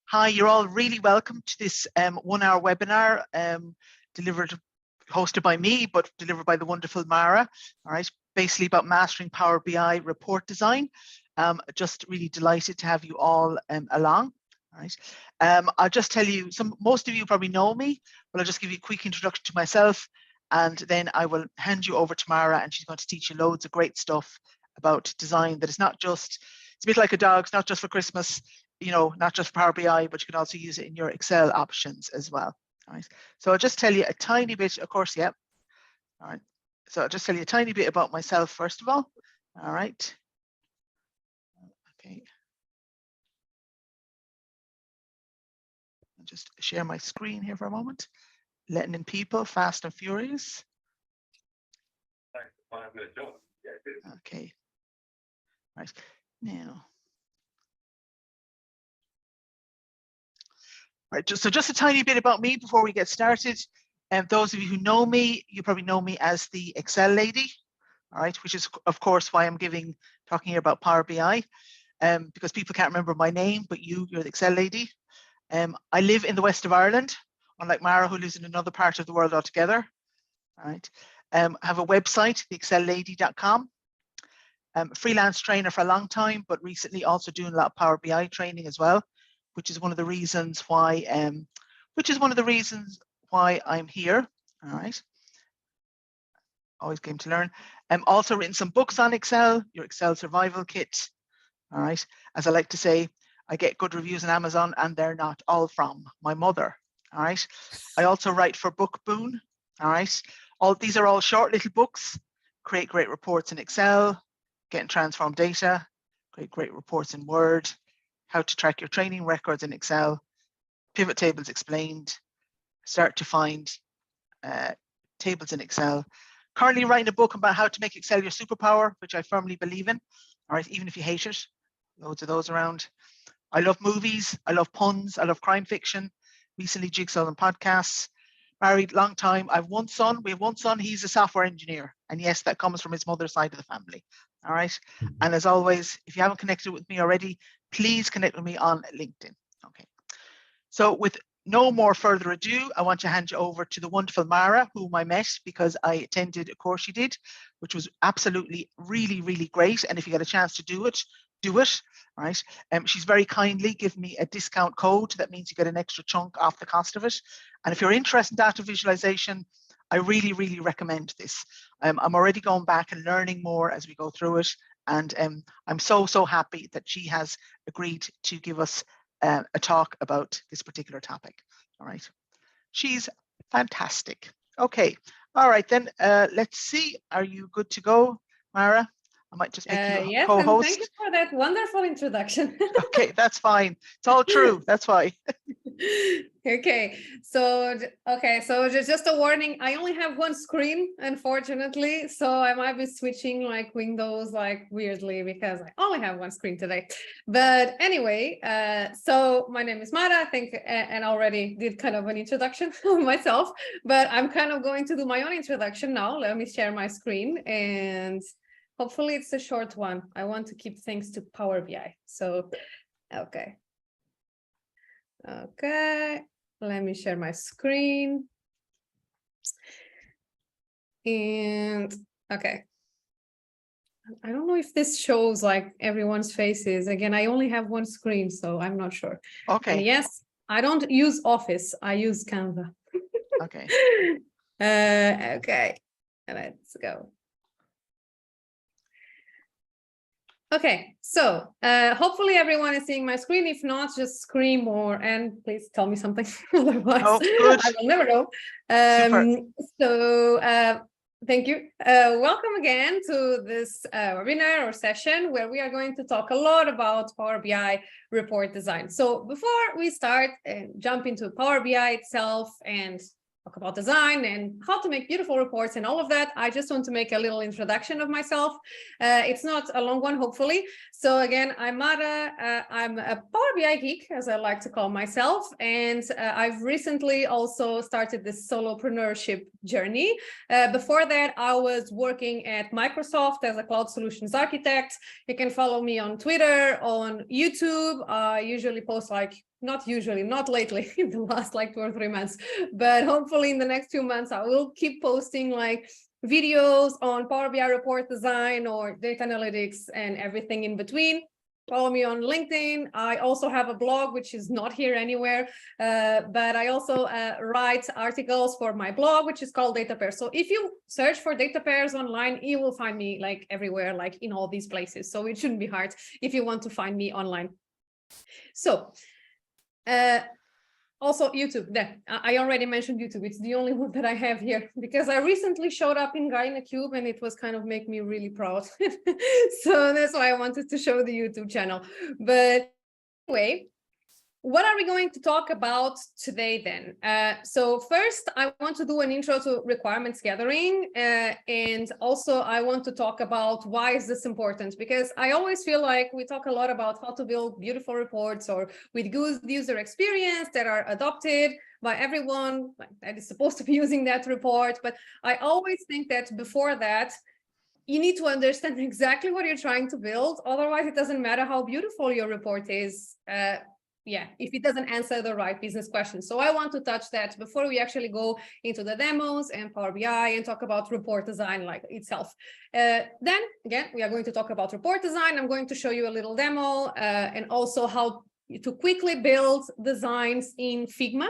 Hi, you're all really welcome to this 1-hour webinar hosted by me, but delivered by the wonderful Mara, all right, basically about mastering Power BI report design. Just really delighted to have you all along, all right. I'll just tell you, most of you probably know me, but I'll just give you a quick introduction to myself, and then I will hand you over to Mara, and she's going to teach you loads of great stuff about design that is not just, it's a bit like a dog, it's not just for Christmas, you know, not just Power BI, but you can also use it in your Excel options as well. All right. So I'll just tell you a tiny bit, of course, yeah. All right. So I'll just tell you a tiny bit about myself, first of all. All right. Okay. I'll just share my screen here for a moment. Letting in people, fast and furious. Okay. Right. Now. Right, so just a tiny bit about me before we get started. And those of you who know me, you probably know me as the Excel lady, all right, which is of course why I'm talking here about Power BI, because people can't remember my name, but you're the Excel lady. I live in the west of Ireland, unlike Mara, who lives in another part of the world altogether. All right, I have a website, theexcellady.com. Freelance trainer for a long time, but recently also doing a lot of Power BI training as well, which is one of the reasons why I'm here. All right. Always game to learn. Also written some books on Excel, your Excel survival kit. All right. As I like to say, I get good reviews on Amazon, and they're not all from my mother. All right. I also write for Bookboon. All right. These are all short little books. Create great reports in Excel, get and transform data, create great reports in Word, how to track your training records in Excel, pivot tables explained, start to find tables in Excel. Currently writing a book about how to make Excel your superpower, which I firmly believe in, all right, even if you hate it. Loads of those around. I love movies, I love puns, I love crime fiction, recently Jigsaw and podcasts. Married long time. We have one son, he's a software engineer. And yes, that comes from his mother's side of the family. All right. And as always, if you haven't connected with me already, please connect with me on LinkedIn. Okay. So with no more further ado, I want to hand you over to the wonderful Mara, whom I met because I attended a course she did, which was absolutely really, really great. And if you get a chance to do it, do it. Right. She's very kindly given me a discount code. That means you get an extra chunk off the cost of it. And if you're interested in data visualization, I really, really recommend this. I'm already going back and learning more as we go through it. And I'm so happy that she has agreed to give us a talk about this particular topic. All right. She's fantastic. Okay. All right, then let's see. Are you good to go, Mara? I might just make you yes, co-host. and thank you for that wonderful introduction. Okay, that's fine. It's all true. That's why. Okay, so just a warning. I only have one screen, unfortunately, so I might be switching like windows like weirdly because I only have one screen today. But anyway, so my name is Mara, I think, and already did kind of an introduction of myself, but I'm kind of going to do my own introduction now. Let me share my screen, and hopefully it's a short one. I want to keep things to Power BI. So, okay. Okay, let me share my screen. And okay. I don't know if this shows like everyone's faces. Again, I only have one screen, so I'm not sure. Okay. And yes, I don't use Office. I use Canva. Okay. Okay, let's go. Okay, so hopefully everyone is seeing my screen. If not, just scream and please tell me something. Otherwise, good. I will never know. So thank you. Welcome again to this webinar or session where we are going to talk a lot about Power BI report design. So before we start and jump into Power BI itself and talk about design and how to make beautiful reports and all of that, I just want to make a little introduction of myself. It's not a long one, hopefully. So again, I'm Mara. I'm a Power BI geek, as I like to call myself. And I've recently also started this solopreneurship journey. Before that, I was working at Microsoft as a cloud solutions architect. You can follow me on Twitter, on YouTube. I usually post like not usually, not lately, in the last like 2 or 3 months, but hopefully in the next few months, I will keep posting like videos on Power BI report design or data analytics and everything in between. Follow me on LinkedIn. I also have a blog, which is not here anywhere, but I also write articles for my blog, which is called Data Pairs. So if you search for Data Pairs online, you will find me like everywhere, like in all these places. So it shouldn't be hard if you want to find me online. So also YouTube, I already mentioned YouTube. It's the only one that I have here because I recently showed up in GuideCube and it was kind of make me really proud. So that's why I wanted to show the YouTube channel. But anyway, what are we going to talk about today then? So first, I want to do an intro to requirements gathering. And also I want to talk about why is this important? Because I always feel like we talk a lot about how to build beautiful reports or with good user experience that are adopted by everyone that is supposed to be using that report. But I always think that before that, you need to understand exactly what you're trying to build. Otherwise, it doesn't matter how beautiful your report is. If it doesn't answer the right business questions. So I want to touch that before we actually go into the demos and Power BI and talk about report design like itself. Then again, we are going to talk about report design. I'm going to show you a little demo and also how to quickly build designs in Figma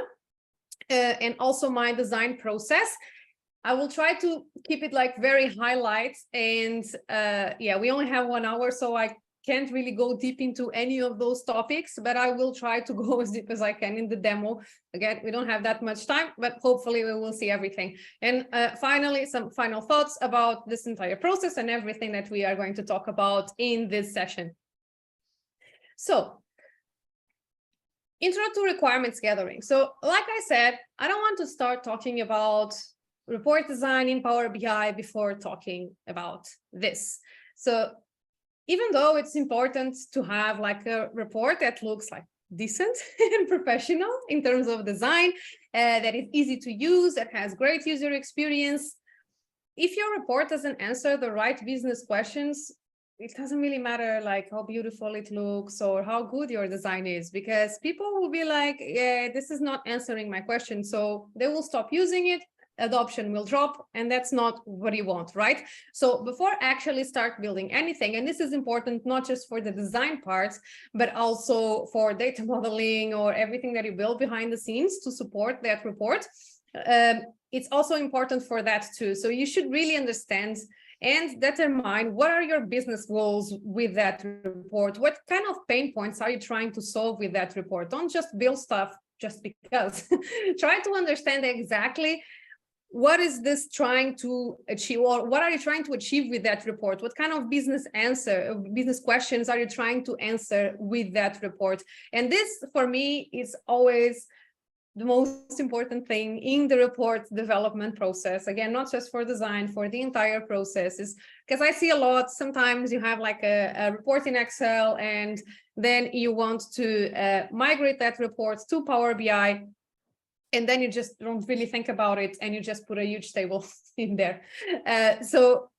and also my design process. I will try to keep it like very highlights and we only have 1 hour, so I can't really go deep into any of those topics, but I will try to go as deep as I can in the demo. Again, we don't have that much time, but hopefully we will see everything. And finally, some final thoughts about this entire process and everything that we are going to talk about in this session. So, intro to requirements gathering. So, like I said, I don't want to start talking about report design in Power BI before talking about this. So, even though it's important to have like a report that looks like decent and professional in terms of design, that is easy to use, that has great user experience, if your report doesn't answer the right business questions, it doesn't really matter like how beautiful it looks or how good your design is, because people will be like, yeah, this is not answering my question. So they will stop using it. Adoption will drop, and that's not what you want, right? So before actually start building anything, and this is important not just for the design parts, but also for data modeling or everything that you build behind the scenes to support that report, it's also important for that too. So you should really understand and determine what are your business goals with that report. What kind of pain points are you trying to solve with that report? Don't just build stuff just because. Try to understand exactly what is this trying to achieve, or what are you trying to achieve with that report? What kind of business questions are you trying to answer with that report? And this, for me, is always the most important thing in the report development process. Again, not just for design, for the entire process, is because I see a lot, sometimes you have like a report in Excel and then you want to migrate that report to Power BI. And then you just don't really think about it and you just put a huge table in there. So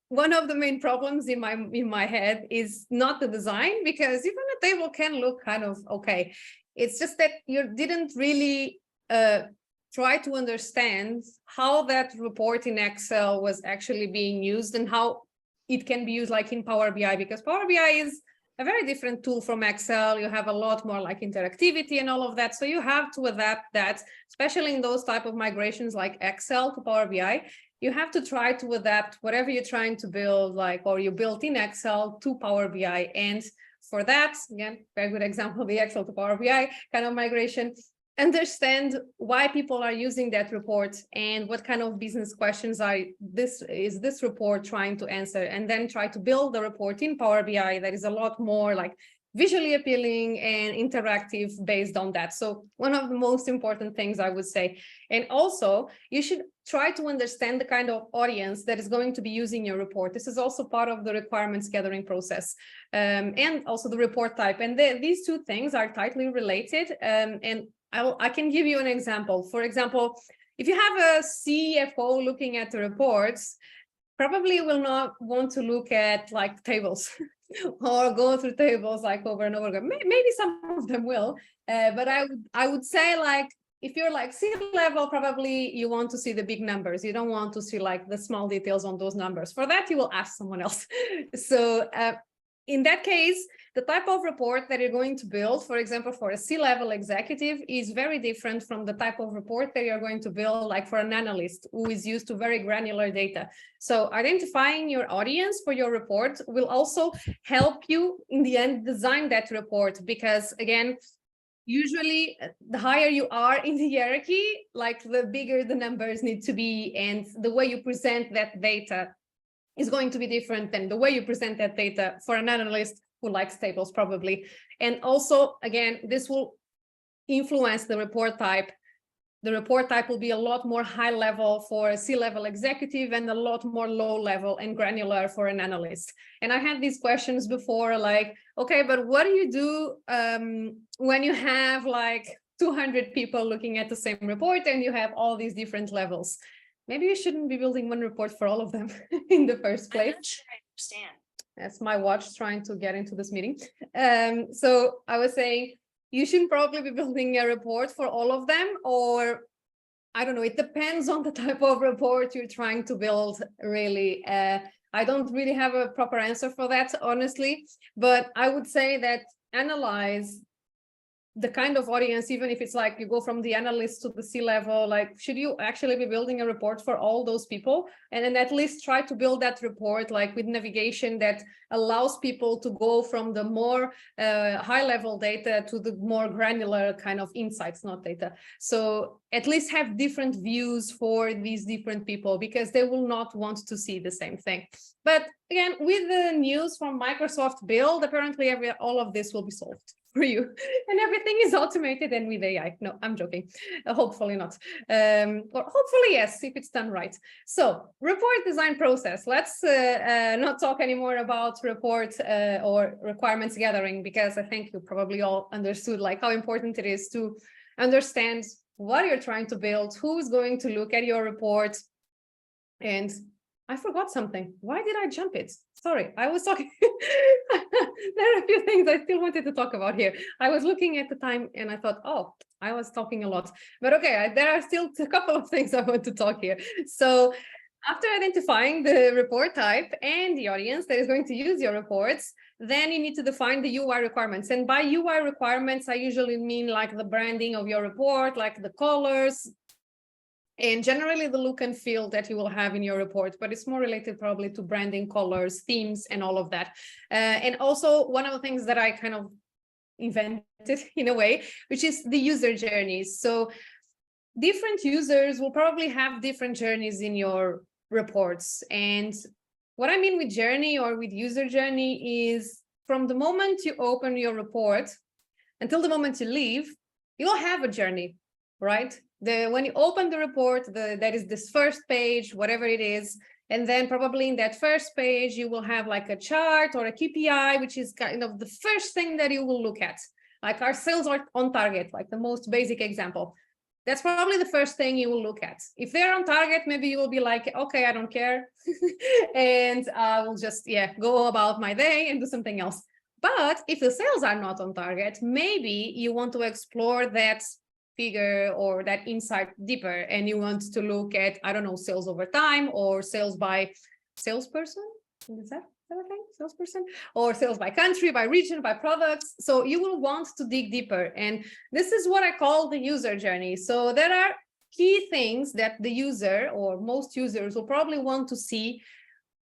one of the main problems in my head is not the design, because even a table can look kind of okay. It's just that you didn't really try to understand how that report in Excel was actually being used and how it can be used like in Power BI, because Power BI is a very different tool from Excel. You have a lot more like interactivity and all of that. So you have to adapt that, especially in those type of migrations like Excel to Power BI. You have to try to adapt whatever you're trying to build, like, or you built in Excel to Power BI. And for that, again, very good example, the Excel to Power BI kind of migration. Understand why people are using that report and what kind of business questions is this report trying to answer, and then try to build the report in Power BI that is a lot more like visually appealing and interactive based on that. So one of the most important things I would say. And also you should try to understand the kind of audience that is going to be using your report. This is also part of the requirements gathering process, and also the report type. And these two things are tightly related. And I can give you an example. For example, if you have a CFO looking at the reports, probably will not want to look at like tables. or go through tables like over and over again. Maybe some of them will, but I would say like, if you're like C-level, probably you want to see the big numbers. You don't want to see like the small details on those numbers. For that, you will ask someone else. So in that case, the type of report that you're going to build, for example, for a C-level executive, is very different from the type of report that you're going to build like for an analyst who is used to very granular data. So identifying your audience for your report will also help you in the end design that report, because again, usually the higher you are in the hierarchy, like the bigger the numbers need to be, and the way you present that data is going to be different than the way you present that data for an analyst who likes tables probably. And also, again, this will influence the report type. The report type will be a lot more high level for a C-level executive and a lot more low level and granular for an analyst. And I had these questions before, like, okay, but what do you do when you have like 200 people looking at the same report and you have all these different levels? Maybe you shouldn't be building one report for all of them in the first place. I'm not sure I understand. That's my watch trying to get into this meeting. So I was saying, you shouldn't probably be building a report for all of them, or I don't know, it depends on the type of report you're trying to build, really. I don't really have a proper answer for that, honestly, but I would say that analyze the kind of audience, even if it's like you go from the analyst to the C-level, like, should you actually be building a report for all those people? And then at least try to build that report like with navigation that allows people to go from the more high-level data to the more granular kind of insights, not data. So at least have different views for these different people, because they will not want to see the same thing. But again, with the news from Microsoft Build, apparently all of this will be solved for you, and everything is automated and with AI. No, I'm joking. Hopefully not. Or hopefully yes, if it's done right. So report design process. Let's not talk anymore about report or requirements gathering, because I think you probably all understood like how important it is to understand what you're trying to build, who is going to look at your report. And I forgot something. Why did I jump it? Sorry, I was talking. There are a few things I still wanted to talk about here. I was looking at the time and I thought, oh, I was talking a lot. But okay, there are still a couple of things I want to talk here. So after identifying the report type and the audience that is going to use your reports, then you need to define the UI requirements. And by UI requirements, I usually mean like the branding of your report, like the colors, and generally the look and feel that you will have in your report, but it's more related probably to branding, colors, themes, and all of that. And also one of the things that I kind of invented in a way, which is the user journeys. So different users will probably have different journeys in your reports. And what I mean with journey or with user journey is from the moment you open your report until the moment you leave, you'll have a journey, right? When you open the report, that is this first page, whatever it is, and then probably in that first page, you will have like a chart or a KPI, which is kind of the first thing that you will look at. Like our sales are on target, like the most basic example. That's probably the first thing you will look at. If they're on target, maybe you will be like, okay, I don't care. And I will just, go about my day and do something else. But if the sales are not on target, maybe you want to explore that figure or that insight deeper, and you want to look at, I don't know, sales over time or sales by salesperson. Is that a thing? Salesperson, or sales by country, by region, by products. So you will want to dig deeper. And this is what I call the user journey. So there are key things that the user or most users will probably want to see,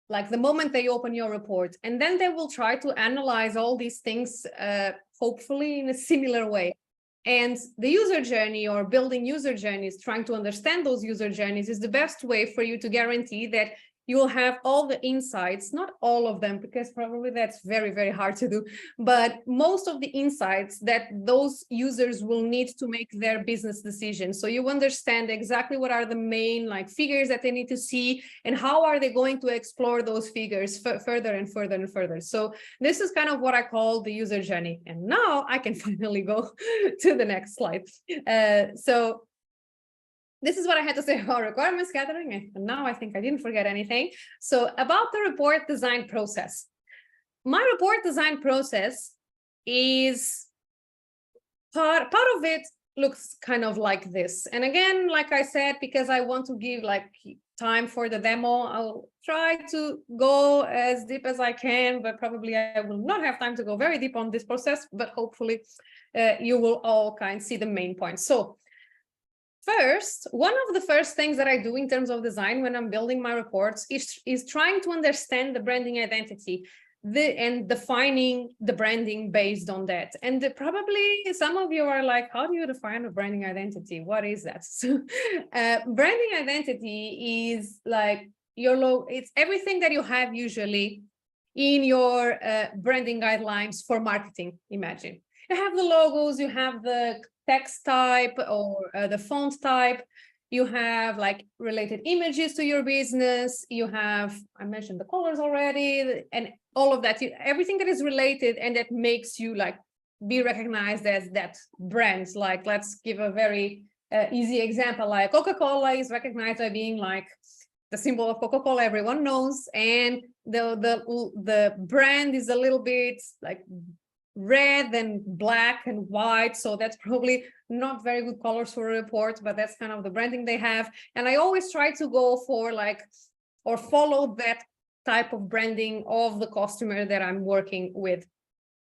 like the moment they open your report, and then they will try to analyze all these things, hopefully in a similar way. And the user journey or building user journeys, trying to understand those user journeys, is the best way for you to guarantee that you will have all the insights, not all of them, because probably that's very, very hard to do, but most of the insights that those users will need to make their business decisions. So you understand exactly what are the main like figures that they need to see, and how are they going to explore those figures further and further and further. So this is kind of what I call the user journey. And now I can finally go to the next slide. So this is what I had to say about requirements gathering. And now I think I didn't forget anything. So about the report design process. my report design process is part of it looks kind of like this. And again, like I said, because I want to give like time for the demo, I'll try to go as deep as I can, but probably I will not have time to go very deep on this process, but hopefully you will all kind of see the main points. So first, one of the first things that I do in terms of design when I'm building my reports is trying to understand the branding identity and defining the branding based on that. And probably some of you are like, how do you define a branding identity? What is that? So branding identity is like your logo. It's everything that you have usually in your branding guidelines for marketing. Imagine you have the logos, you have the text type or the font type, you have like related images to your business, you have, I mentioned the colors already, and all of that, everything that is related and that makes you like be recognized as that brand. Like, let's give a very easy example, like Coca-Cola is recognized by being like the symbol of Coca-Cola, everyone knows, and the brand is a little bit like red and black and white, so that's probably not very good colors for a report, but that's kind of the branding they have. And I always try to go for like, or follow that type of branding of the customer that I'm working with.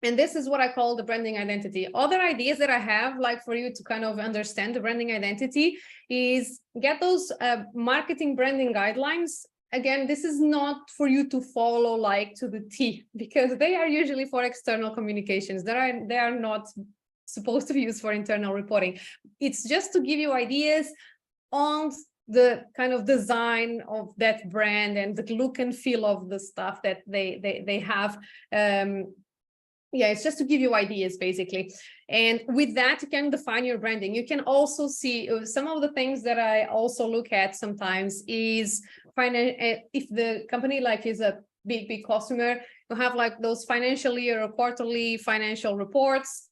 And this is what I call the branding identity. Other ideas that I have, like for you to kind of understand the branding identity, is get those marketing branding guidelines. Again, this is not for you to follow like to the T, because they are usually for external communications. They are not supposed to be used for internal reporting. It's just to give you ideas on the kind of design of that brand and the look and feel of the stuff that they have. Yeah, it's just to give you ideas, basically. And with that, you can define your branding. You can also see some of the things that I also look at sometimes is if the company like is a big customer, you have like those financial year or quarterly financial reports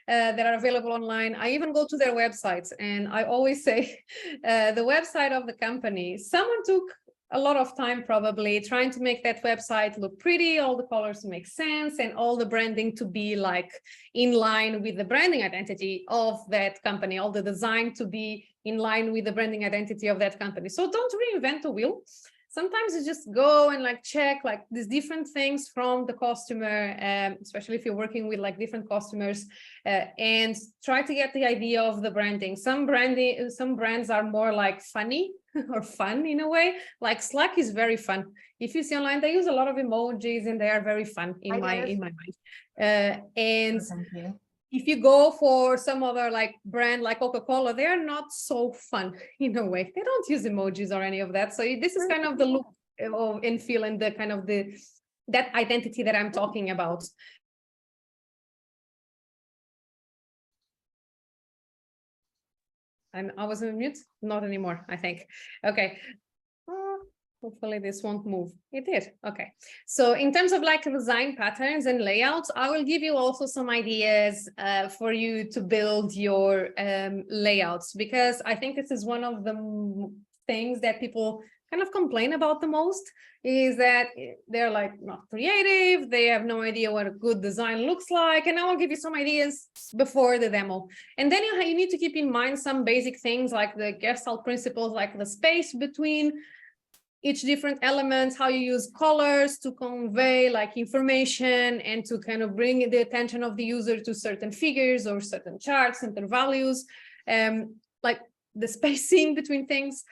that are available online. I even go to their websites, and I always say the website of the company, someone took a lot of time probably trying to make that website look pretty, all the colors to make sense, and all the branding to be like in line with the branding identity of that company, all the design to be in line with the branding identity of that company. So don't reinvent the wheel. Sometimes you just go and like check like these different things from the customer, especially if you're working with like different customers, and try to get the idea of the branding. Some brands are more like funny or fun in a way. Like Slack is very fun. If you see online, they use a lot of emojis and they are very fun in my mind. And if you go for some other like brand like Coca-Cola, they are not so fun in a way. They don't use emojis or any of that. So this is kind of the look and feel and the kind of that identity that I'm talking about. I was on mute? Not anymore, I think. Okay. Hopefully this won't move. It did. Okay. So in terms of like design patterns and layouts, I will give you also some ideas for you to build your layouts, because I think this is one of the things that people kind of complain about the most, is that they're like not creative, they have no idea what a good design looks like. And I will give you some ideas before the demo. And then you need to keep in mind some basic things like the Gestalt principles, like the space between each different element, how you use colors to convey like information and to kind of bring the attention of the user to certain figures or certain charts, certain values, like the spacing between things,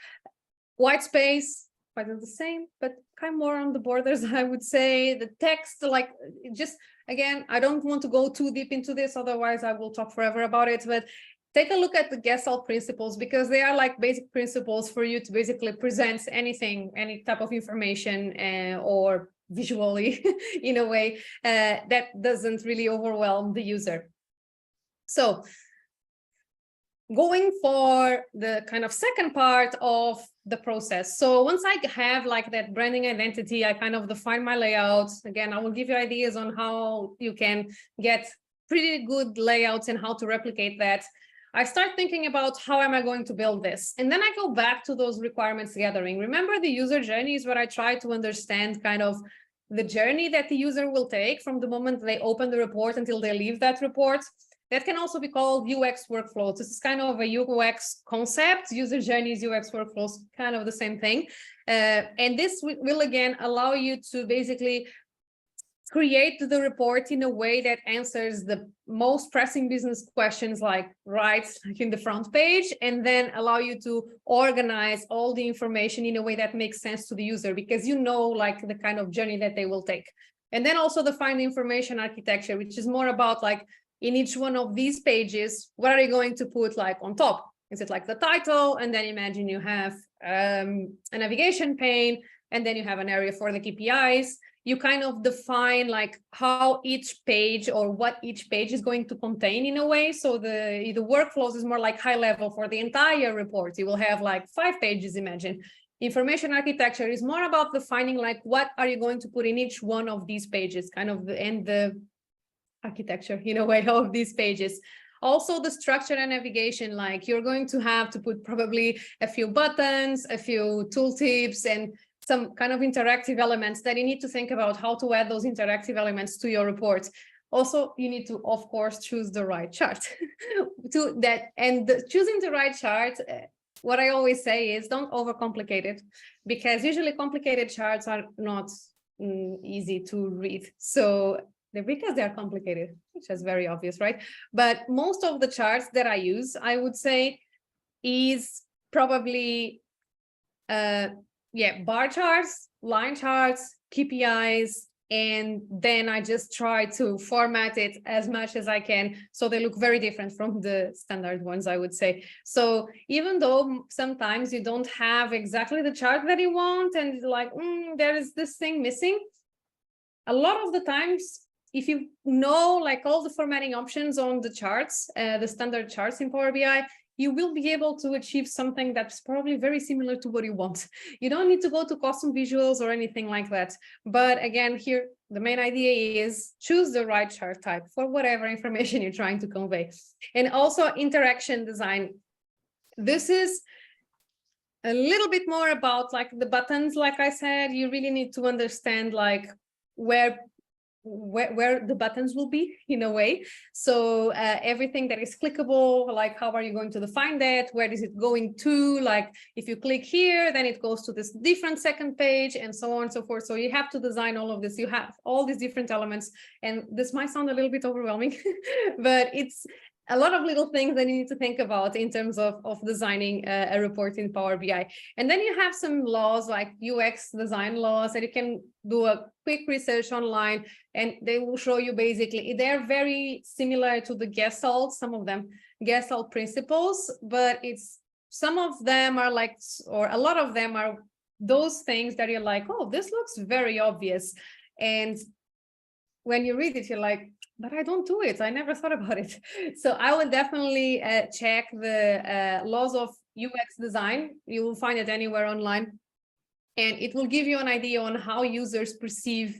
white space, quite the same, but kind of more on the borders, I would say. The text, like just, again, I don't want to go too deep into this, otherwise I will talk forever about it, but take a look at the Gestalt principles, because they are like basic principles for you to basically present anything, any type of information or visually in a way that doesn't really overwhelm the user. So going for the kind of second part of the process. So once I have like that branding identity, I kind of define my layouts. Again, I will give you ideas on how you can get pretty good layouts and how to replicate that. I start thinking about how am I going to build this? And then I go back to those requirements gathering. Remember, the user journey is where I try to understand kind of the journey that the user will take from the moment they open the report until they leave that report. That can also be called UX workflows. This is kind of a UX concept. User journeys, UX workflows, kind of the same thing. And this will again allow you to basically create the report in a way that answers the most pressing business questions, like right in the front page, and then allow you to organize all the information in a way that makes sense to the user, because you know, like the kind of journey that they will take. And then also define the information architecture, which is more about like in each one of these pages, what are you going to put like on top? Is it like the title? And then imagine you have a navigation pane, and then you have an area for the KPIs. You kind of define like how each page or what each page is going to contain in a way. So the workflows is more like high level for the entire report. You will have like 5 pages, imagine. Information architecture is more about defining like what are you going to put in each one of these pages, kind of the architecture in a way of these pages. Also the structure and navigation, like you're going to have to put probably a few buttons, a few tooltips, and some kind of interactive elements that you need to think about how to add those interactive elements to your report. Also, you need to, of course, choose the right chart to that. And choosing the right chart, what I always say is don't overcomplicate it, because usually complicated charts are not easy to read. So because they are complicated, which is very obvious, right? But most of the charts that I use, I would say, is probably bar charts, line charts, KPIs, and then I just try to format it as much as I can so they look very different from the standard ones, I would say. So even though sometimes you don't have exactly the chart that you want and like, there is this thing missing, a lot of the times, if you know like all the formatting options on the charts, the standard charts in Power BI, you will be able to achieve something that's probably very similar to what you want. You don't need to go to custom visuals or anything like that. But again, here, the main idea is choose the right chart type for whatever information you're trying to convey. And also interaction design. This is a little bit more about like the buttons. Like I said, you really need to understand like where the buttons will be in a way. So everything that is clickable, like how are you going to define that? Where is it going to? Like if you click here, then it goes to this different second page and so on and so forth. So you have to design all of this. You have all these different elements, and this might sound a little bit overwhelming, but it's a lot of little things that you need to think about in terms of designing a report in Power BI. And then you have some laws like UX design laws that you can do a quick research online, and they will show you basically, they're very similar to the Gestalt, some of them, Gestalt principles, but some of them are like, or a lot of them are those things that you're like, oh, this looks very obvious. And when you read it, you're like, but I don't do it. I never thought about it. So I would definitely check the laws of UX design. You will find it anywhere online. And it will give you an idea on how users perceive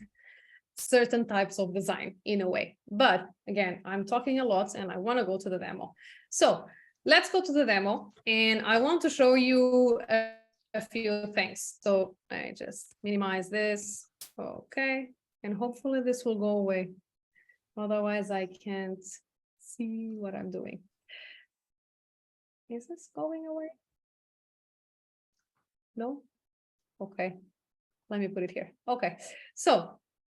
certain types of design in a way. But again, I'm talking a lot and I want to go to the demo. So let's go to the demo. And I want to show you a few things. So I just minimize this. Okay. And hopefully this will go away. Otherwise, I can't see what I'm doing. Is this going away? No? Okay. Let me put it here. Okay. So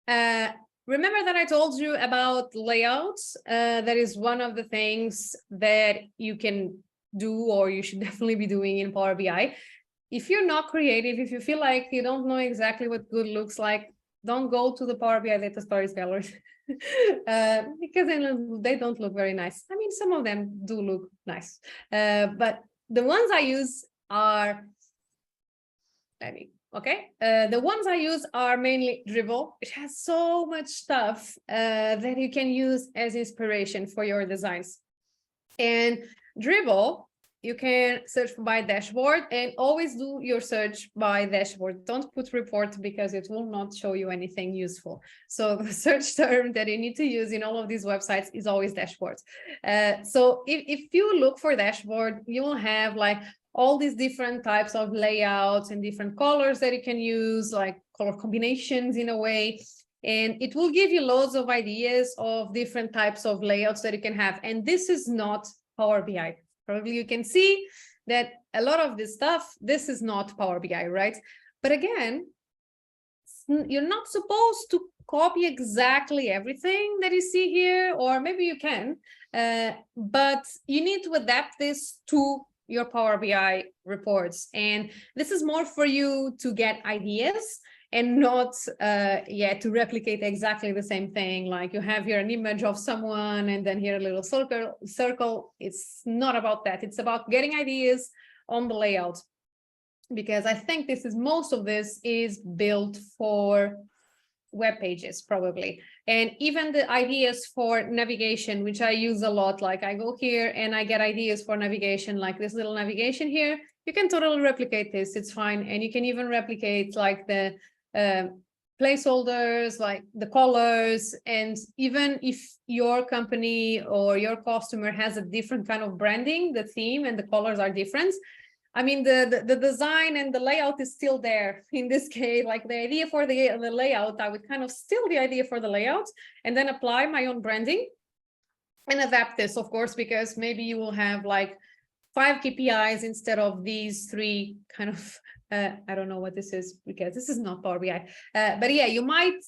remember that I told you about layouts. That is one of the things that you can do, or you should definitely be doing in Power BI. If you're not creative, if you feel like you don't know exactly what good looks like, don't go to the Power BI data stories gallery. Because they don't look very nice. I mean, some of them do look nice, but the ones I use are, the ones I use are mainly Dribbble. It has so much stuff that you can use as inspiration for your designs. And Dribbble, you can search by dashboard, and always do your search by dashboard. Don't put report because it will not show you anything useful. So the search term that you need to use in all of these websites is always dashboard. So if you look for dashboard, you will have like all these different types of layouts and different colors that you can use, like color combinations in a way. And it will give you loads of ideas of different types of layouts that you can have. And this is not Power BI. Probably you can see that a lot of this stuff, this is not Power BI, right? But again, you're not supposed to copy exactly everything that you see here, or maybe you can, but you need to adapt this to your Power BI reports. And this is more for you to get ideas and not to replicate exactly the same thing. Like you have here an image of someone and then here a little circle. It's not about that. It's about getting ideas on the layout, because I think most of this is built for web pages probably. And even the ideas for navigation, which I use a lot, like I go here and I get ideas for navigation, like this little navigation here, you can totally replicate this, it's fine. And you can even replicate like the placeholders, like the colors. And even if your company or your customer has a different kind of branding, the theme and the colors are different, I mean, the design and the layout is still there. In this case, like the idea for the layout, I would kind of steal the idea for the layout and then apply my own branding and adapt this, of course, because maybe you will have like 5 KPIs instead of these 3 kind of, I don't know what this is, because this is not Power BI. But yeah, you might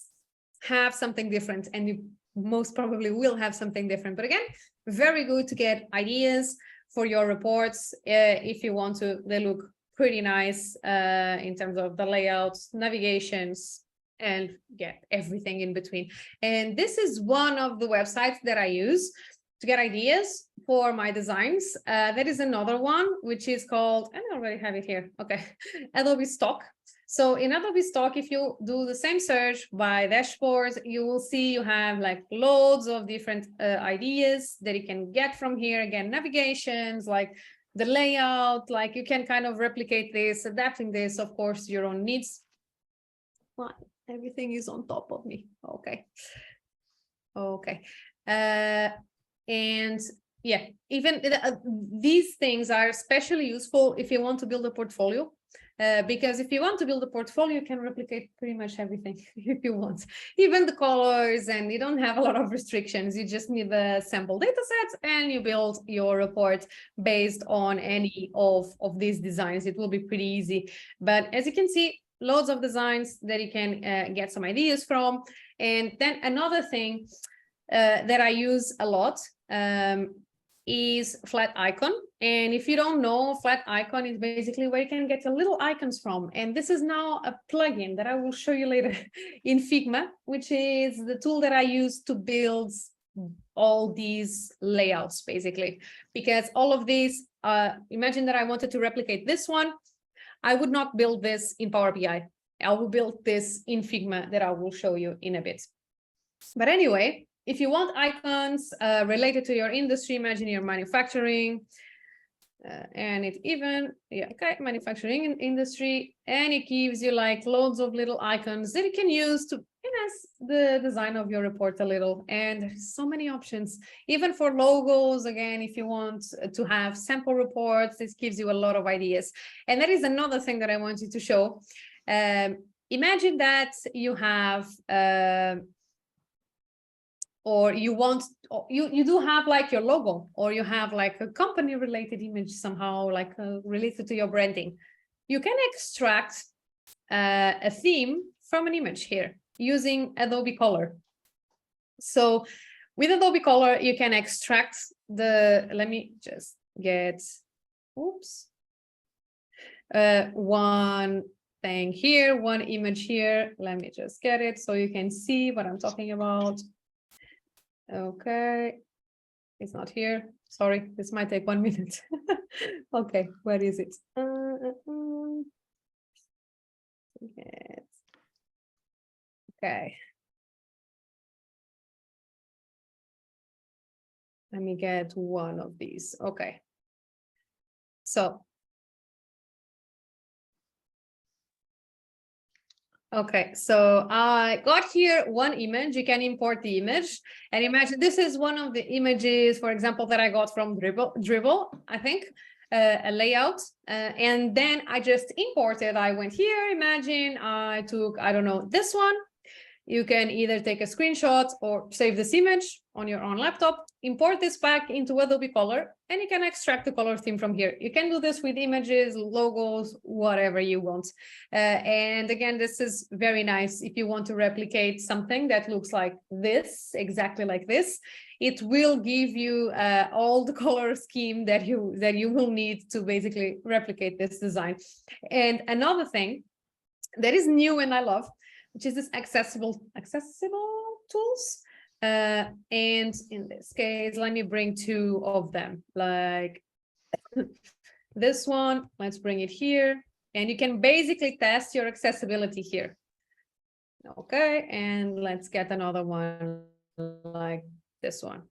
have something different, and you most probably will have something different. But again, very good to get ideas for your reports. If you want to, they look pretty nice in terms of the layouts, navigations, and everything in between. And this is one of the websites that I use to get ideas for my designs. There is another one, which is called, and I already have it here, okay, Adobe Stock. So in Adobe Stock, if you do the same search by dashboards, you will see you have like loads of different ideas that you can get from here. Again, navigations, like the layout, like you can kind of replicate this, adapting this, of course, your own needs. Well, everything is on top of me. Okay. Okay. And yeah, even these things are especially useful if you want to build a portfolio. Because if you want to build a portfolio, you can replicate pretty much everything if you want, even the colors, and you don't have a lot of restrictions. You just need the sample data sets and you build your report based on any of these designs. It will be pretty easy. But as you can see, loads of designs that you can get some ideas from. And then another thing that I use a lot is Flat Icon. And if you don't know, Flat Icon is basically where you can get your little icons from. And this is now a plugin that I will show you later in Figma, which is the tool that I use to build all these layouts, basically. Because all of these, imagine that I wanted to replicate this one. I would not build this in Power BI. I will build this in Figma that I will show you in a bit. But anyway, if you want icons related to your industry, imagine your manufacturing, and it even, manufacturing industry, and it gives you like loads of little icons that you can use to enhance the design of your report a little. And there's so many options, even for logos. Again, if you want to have sample reports, this gives you a lot of ideas. And that is another thing that I want you to show. Imagine that you have or you want, you do have like your logo, or you have like a company related image somehow, like related to your branding. You can extract a theme from an image here using Adobe Color. So with Adobe Color, you can extract the, let me just get, one thing here, one image here. Let me just get it so you can see what I'm talking about. Okay, it's not here. Sorry, this might take 1 minute. Okay, where is it? Okay. Let me get one of these. Okay. So. Okay, so I got here one image. You can import the image, and imagine this is one of the images, for example, that I got from Dribbble, I think. a layout, and then I just imported. I went here, imagine I took, I don't know, this one. You can either take a screenshot or save this image on your own laptop, import this back into Adobe Color, and you can extract the color theme from here. You can do this with images, logos, whatever you want. And again, this is very nice if you want to replicate something that looks like this, exactly like this. It will give you all the color scheme that you will need to basically replicate this design. And another thing that is new and I love, which is this accessible tools. And in this case, let me bring two of them, like this one. Let's bring it here. And you can basically test your accessibility here. Okay, and let's get another one like this one.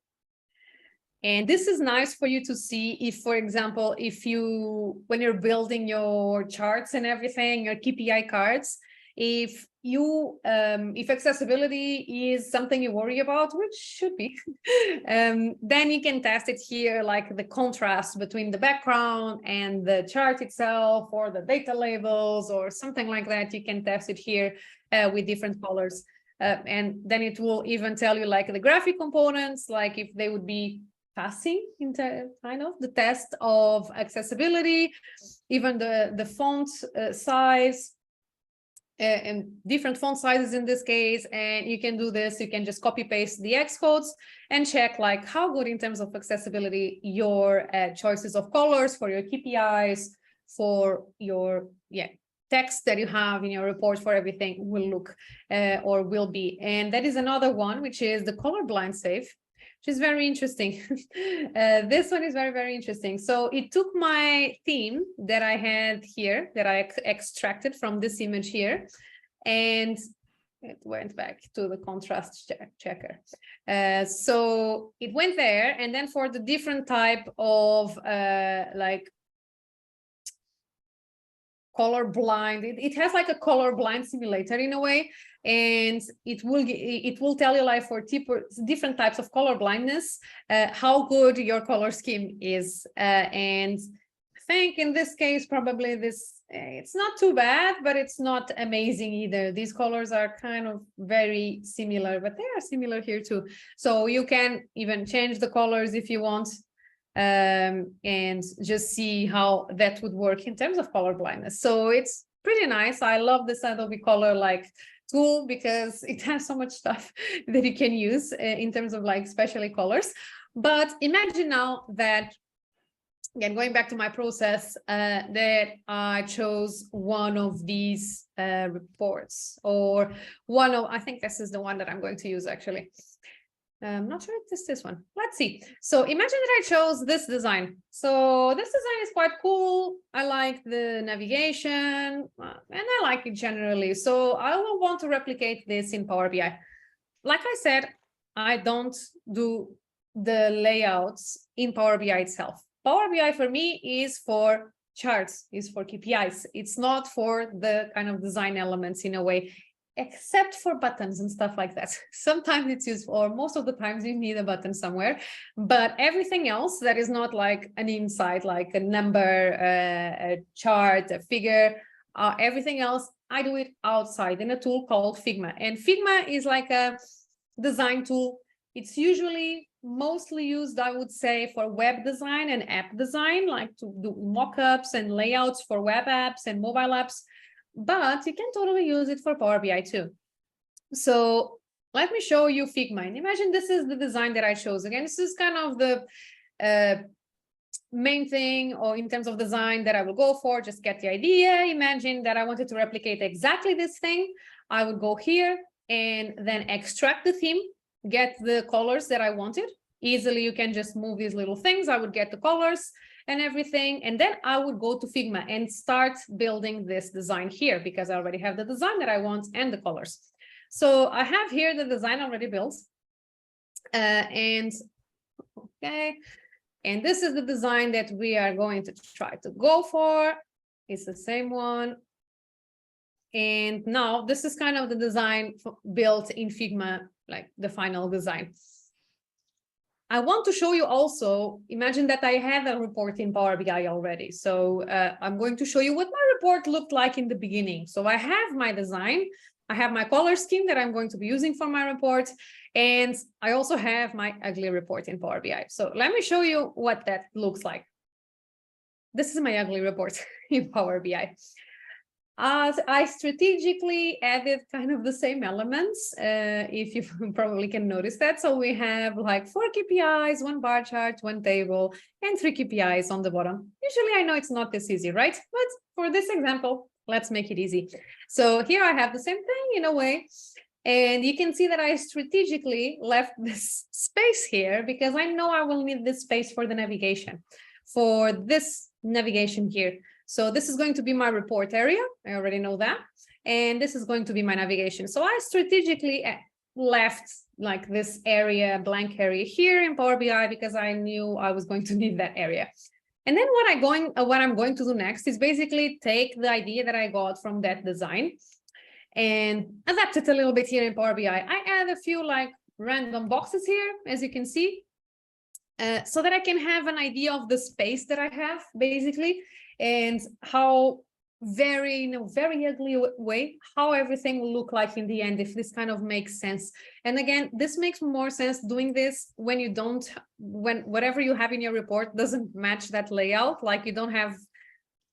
And this is nice for you to see if, for example, when you're building your charts and everything, your KPI cards, if accessibility is something you worry about, which should be, then you can test it here, like the contrast between the background and the chart itself, or the data labels, or something like that. You can test it here with different colors. And then it will even tell you like the graphic components, like if they would be passing into kind of the test of accessibility, even the font size, and different font sizes in this case. And you can do this, you can just copy paste the X codes and check like how good in terms of accessibility your choices of colors for your KPIs, for your text that you have in your report for everything will look or will be. And that is another one, which is the colorblind save, which is very interesting. This one is very, very interesting. So it took my theme that I had here, that I extracted from this image here, and it went back to the contrast checker. So it went there, and then for the different type of like color blind, it has like a color blind simulator in a way, and it will tell you like for different types of color blindness how good your color scheme is. And I think in this case probably this it's not too bad, but it's not amazing either. These colors are kind of very similar, but they are similar here too. So you can even change the colors if you want, and just see how that would work in terms of color blindness. So it's pretty nice. I love this Adobe Color like tool because it has so much stuff that you can use in terms of like especially colors. But imagine now that, again, going back to my process, that I chose one of these reports, or one of, I think this is the one that I'm going to use actually. I'm not sure if this one. Let's see. So imagine that I chose this design. So this design is quite cool. I like the navigation and I like it generally. So I will want to replicate this in Power BI. Like I said, I don't do the layouts in Power BI itself. Power BI for me is for charts, is for KPIs. It's not for the kind of design elements in a way, except for buttons and stuff like that. Sometimes it's useful, or most of the times you need a button somewhere, but everything else that is not like an insight, like a number, a chart, a figure, everything else, I do it outside in a tool called Figma. And Figma is like a design tool. It's usually mostly used, I would say, for web design and app design, like to do mockups and layouts for web apps and mobile apps. But you can totally use it for Power BI too. So let me show you Figma. And imagine this is the design that I chose. Again, this is kind of the main thing, or in terms of design, that I will go for. Just get the idea. Imagine that I wanted to replicate exactly this thing. I would go here and then extract the theme, get the colors that I wanted. Easily, you can just move these little things. I would get the colors and everything, and then I would go to Figma and start building this design here, because I already have the design that I want and the colors. So I have here the design already built, and okay, and this is the design that we are going to try to go for. It's the same one, and now this is kind of the design built in Figma, like the final design. I want to show you also, imagine that I have a report in Power BI already. So I'm going to show you what my report looked like in the beginning. So I have my design, I have my color scheme that I'm going to be using for my report, and I also have my ugly report in Power BI. So let me show you what that looks like. This is my ugly report in Power BI. I strategically added kind of the same elements, if you probably can notice that. So we have like 4 KPIs, 1 bar chart, 1 table, and 3 KPIs on the bottom. Usually I know it's not this easy, right? But for this example, let's make it easy. So here I have the same thing in a way. And you can see that I strategically left this space here because I know I will need this space for the navigation, for this navigation here. So this is going to be my report area. I already know that. And this is going to be my navigation. So I strategically left like this area, blank area here in Power BI because I knew I was going to need that area. And then what I'm going to do next is basically take the idea that I got from that design and adapt it a little bit here in Power BI. I add a few like random boxes here, as you can see, so that I can have an idea of the space that I have basically, and how very ugly way, how everything will look like in the end, if this kind of makes sense. And again, this makes more sense doing this when you don't, when whatever you have in your report doesn't match that layout, like you don't have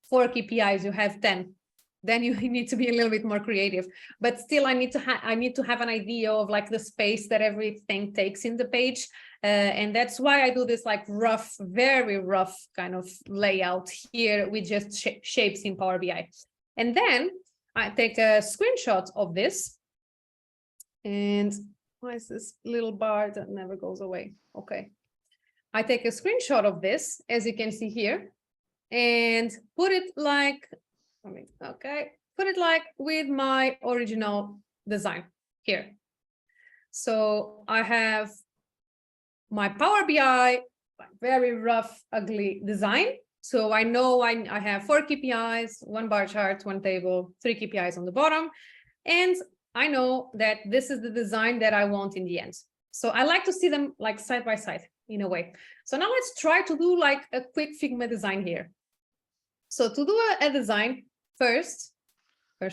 4 KPIs, you have 10. Then you need to be a little bit more creative. But still, I need to have an idea of like the space that everything takes in the page. And that's why I do this like rough, very rough kind of layout here with just shapes in Power BI. And then I take a screenshot of this. And why is this little bar that never goes away? Okay. I take a screenshot of this, as you can see here, and put it like, put it like with my original design here. So I have my Power BI, very rough, ugly design. So I know I have 4 KPIs, 1 bar chart, 1 table, 3 KPIs on the bottom. And I know that this is the design that I want in the end. So I like to see them like side by side in a way. So now let's try to do like a quick Figma design here. So to do a design, first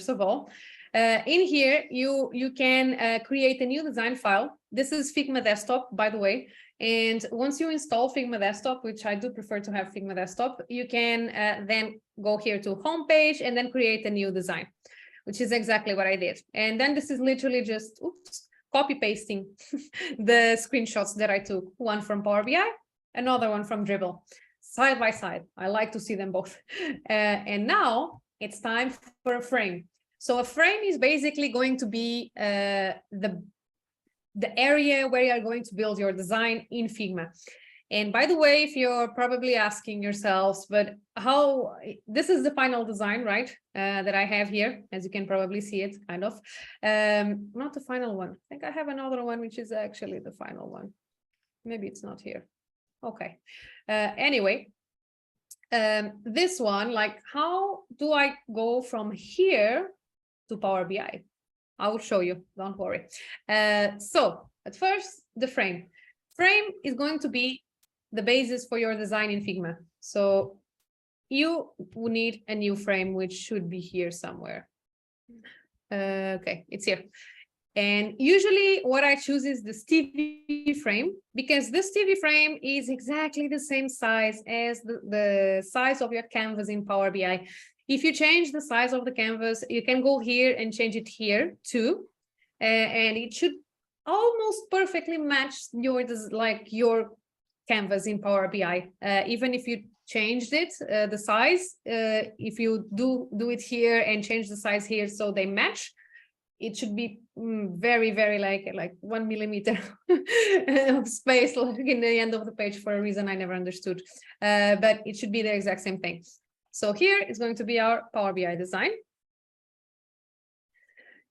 of all, in here, you can create a new design file. This is Figma Desktop, by the way. And once you install Figma Desktop, which I do prefer to have Figma Desktop, you can then go here to Homepage and then create a new design, which is exactly what I did. And then this is literally just copy pasting the screenshots that I took, one from Power BI, another one from Dribbble, side by side. I like to see them both. And now it's time for a frame. So a frame is basically going to be the area where you're going to build your design in Figma. And by the way, if you're probably asking yourselves, but how, this is the final design, right? That I have here, as you can probably see it, kind of. Not the final one. I think I have another one, which is actually the final one. Maybe it's not here. Okay. Anyway, this one, like, how do I go from here to Power BI? I will show you, don't worry. So at first, the frame. Frame is going to be the basis for your design in Figma. So you will need a new frame, which should be here somewhere. Okay, it's here. And usually what I choose is the TV frame, because this TV frame is exactly the same size as the size of your canvas in Power BI. If you change the size of the canvas, you can go here and change it here too. And it should almost perfectly match your canvas in Power BI. Even if you changed it, the size, if you do it here and change the size here so they match, it should be very, very like 1 millimeter of space like in the end of the page for a reason I never understood. But it should be the exact same thing. So here is going to be our Power BI design.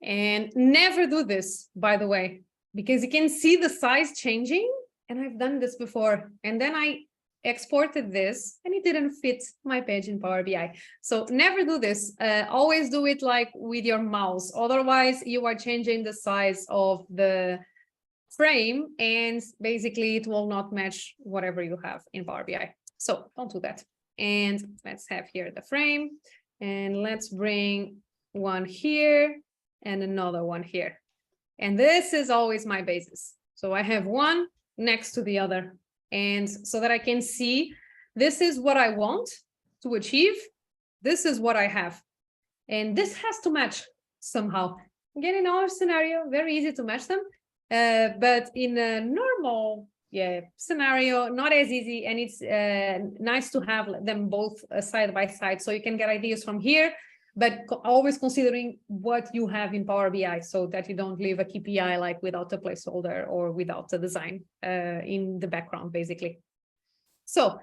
And never do this, by the way, because you can see the size changing. And I've done this before. And then I exported this and it didn't fit my page in Power BI. So never do this. Always do it like with your mouse. Otherwise, you are changing the size of the frame, and basically it will not match whatever you have in Power BI. So don't do that. And let's have here the frame, and let's bring one here and another one here. And this is always my basis. So I have one next to the other, and so that I can see this is what I want to achieve. This is what I have. And this has to match somehow. Again, in our scenario, very easy to match them. But in a normal scenario, not as easy. And it's nice to have them both side by side, so you can get ideas from here, but always considering what you have in Power BI, so that you don't leave a KPI like without a placeholder or without a design in the background, basically. So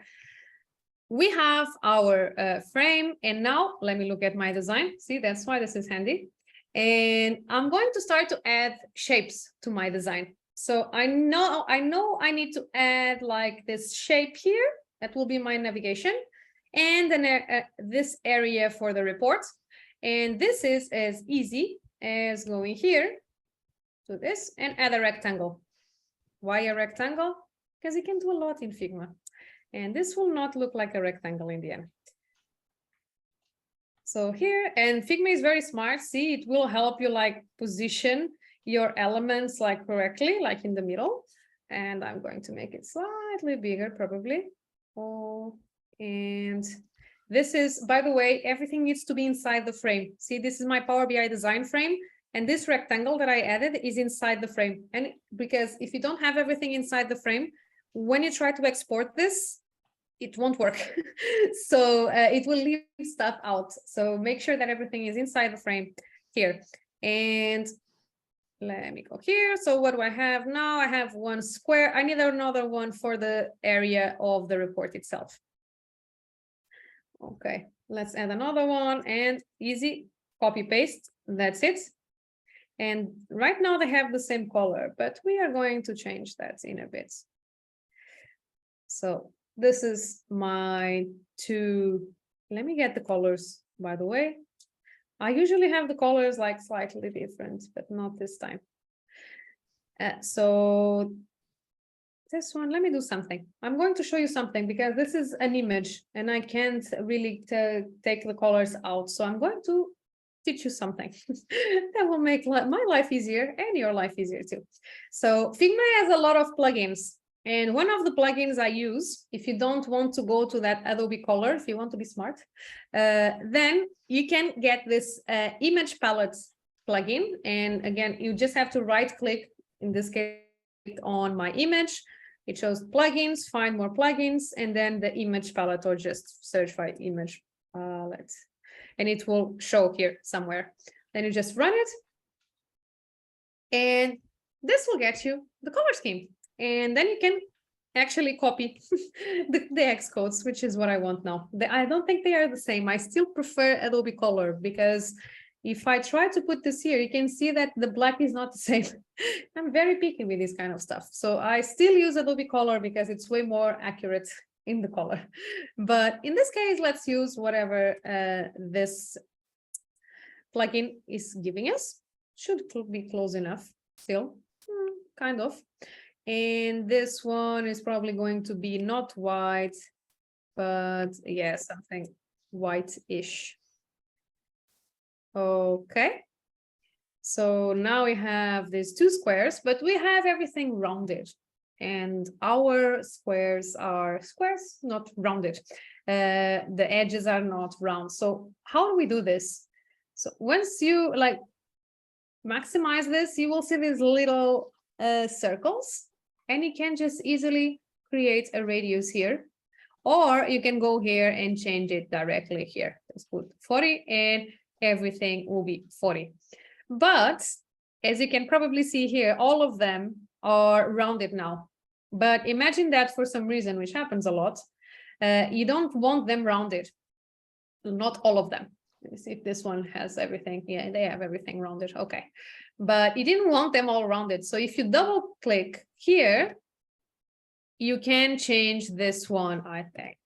we have our frame, and now let me look at my design. See, that's why this is handy. And I'm going to start to add shapes to my design. So I know I need to add like this shape here. That will be my navigation, and then this area for the report. And this is as easy as going here to this and add a rectangle. Why a rectangle? Because you can do a lot in Figma. And this will not look like a rectangle in the end. So here, and Figma is very smart. See, it will help you like position your elements like correctly, like in the middle. And I'm going to make it slightly bigger, probably. Oh, and this is, by the way, everything needs to be inside the frame. See, this is my Power BI design frame. And this rectangle that I added is inside the frame. And because if you don't have everything inside the frame, when you try to export this, it won't work. So it will leave stuff out. So make sure that everything is inside the frame here. And let me go here. So what do I have now? I have one square. I need another one for the area of the report itself. Okay, let's add another one, and easy, copy paste. That's it. And right now they have the same color, but we are going to change that in a bit. So this is my two. Let me get the colors, by the way. I usually have the colors like slightly different, but not this time. So this one, let me do something. I'm going to show you something because this is an image and I can't really take the colors out. So I'm going to teach you something that will make my life easier and your life easier too. So Figma has a lot of plugins. And one of the plugins I use, if you don't want to go to that Adobe Color, if you want to be smart, then you can get this image palette plugin. And again, you just have to right click, in this case, on my image. It shows plugins, find more plugins, and then the image palette, or just search by image palette. And it will show here somewhere. Then you just run it. And this will get you the color scheme. And then you can actually copy the Xcodes, which is what I want now. I don't think they are the same. I still prefer Adobe Color because if I try to put this here, you can see that the black is not the same. I'm very picky with this kind of stuff. So I still use Adobe Color because it's way more accurate in the color. But in this case, let's use whatever this plugin is giving us. Should be close enough still, kind of. And this one is probably going to be not white, but yeah, something white-ish. Okay. So now we have these two squares, but we have everything rounded. And our squares are squares, not rounded. The edges are not round. So how do we do this? So once you like maximize this, you will see these little circles. And you can just easily create a radius here, or you can go here and change it directly here. Let's put 40 and everything will be 40. But as you can probably see here, all of them are rounded now. But imagine that for some reason, which happens a lot, you don't want them rounded. Not all of them. Let me see if this one has everything. Yeah, they have everything rounded. Okay. But you didn't want them all rounded. So if you double click here, you can change this one, I think.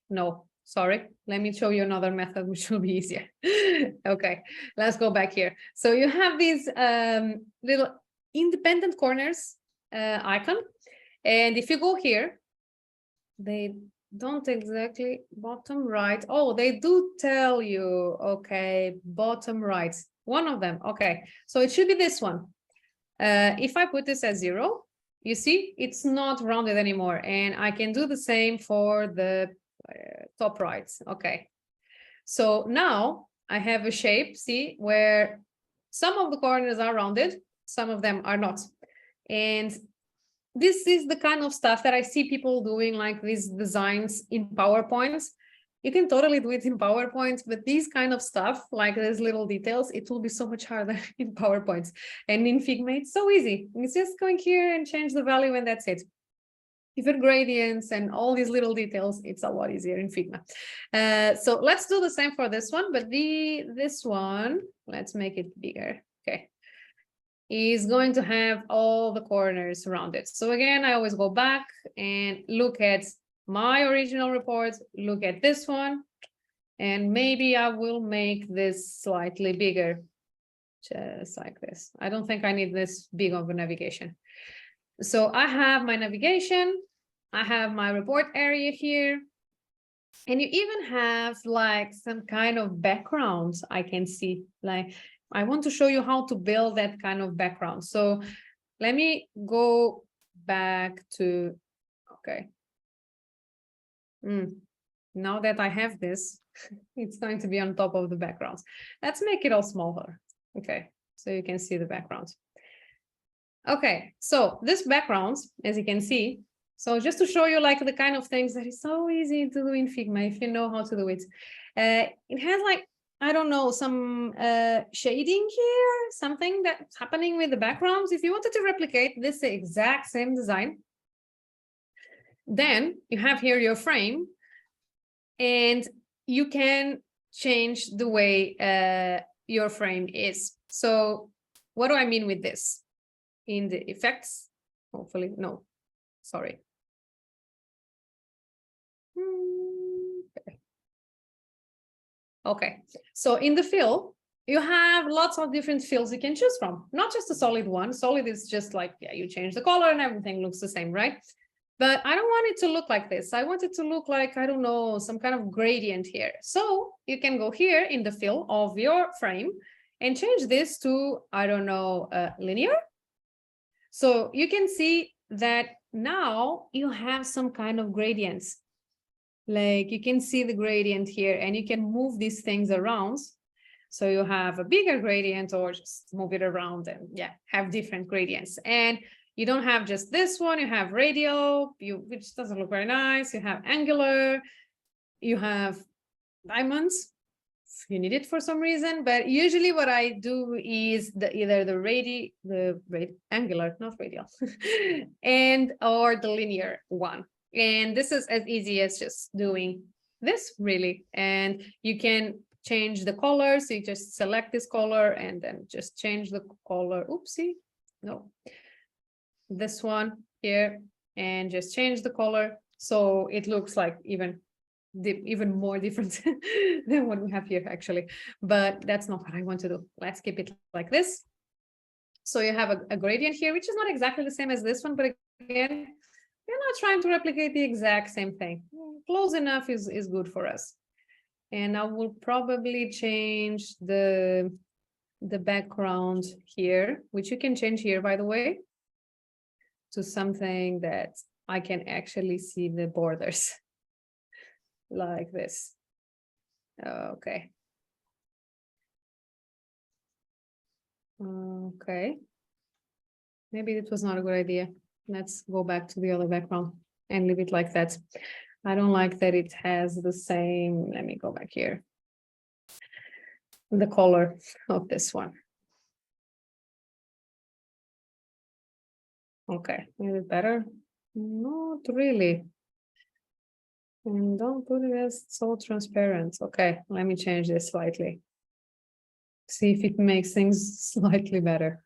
No, sorry. Let me show you another method, which will be easier. Okay, let's go back here. So you have these little independent corners icon. And if you go here, they don't exactly bottom right. Oh, they do tell you, okay, bottom right, one of them. Okay, so it should be this one. If I put this as 0, you see, it's not rounded anymore. And I can do the same for the top right. Okay. So now I have a shape, see, where some of the corners are rounded, some of them are not. And this is the kind of stuff that I see people doing, like these designs in PowerPoint. You can totally do it in PowerPoint, but these kind of stuff, like these little details, it will be so much harder in PowerPoint. And in Figma, it's so easy. It's just going here and change the value and that's it. Even gradients and all these little details, it's a lot easier in Figma. So let's do the same for this one, but this one, let's make it bigger. Okay. Is going to have all the corners rounded. So again, I always go back and look at my original report, look at this one, and maybe I will make this slightly bigger, just like this. I don't think I need this big of a navigation. So I have my navigation, I have my report area here, and you even have like some kind of backgrounds I can see. Like I want to show you how to build that kind of background. So let me go back to, okay. Now that I have this, it's going to be on top of the backgrounds. Let's make it all smaller. Okay, so you can see the background. Okay, so this background, as you can see, so just to show you like the kind of things that is so easy to do in Figma if you know how to do it. It has like, I don't know, some shading here, something that's happening with the backgrounds. If you wanted to replicate this exact same design, then you have here your frame and you can change the way your frame is. So what do I mean with this? In the effects, hopefully, no, sorry. Okay, so in the fill, you have lots of different fills you can choose from, not just a solid one. Solid is just like, yeah, you change the color and everything looks the same, right? But I don't want it to look like this. I want it to look like, I don't know, some kind of gradient here. So you can go here in the fill of your frame and change this to, I don't know, linear. So you can see that now you have some kind of gradients. Like you can see the gradient here and you can move these things around. So you have a bigger gradient or just move it around and yeah, have different gradients. And you don't have just this one, you have radial, which doesn't look very nice. You have angular, you have diamonds, if you need it for some reason. But usually what I do is either the angular, not radial, and or the linear one. And this is as easy as just doing this really. And you can change the color. So you just select this color and then just change the color. Oopsie, no. This one here and just change the color. So it looks like even more different than what we have here actually. But that's not what I want to do. Let's keep it like this. So you have a gradient here, which is not exactly the same as this one, but again, we're not trying to replicate the exact same thing. Close enough is good for us. And I will probably change the background here, which you can change here, by the way, to something that I can actually see the borders like this. Okay. Okay. Maybe it was not a good idea. Let's go back to the other background and leave it like that. I don't like that it has the same, let me go back here, the color of this one. Okay, is it better? Not really. And don't put it as so transparent. Okay, let me change this slightly. See if it makes things slightly better.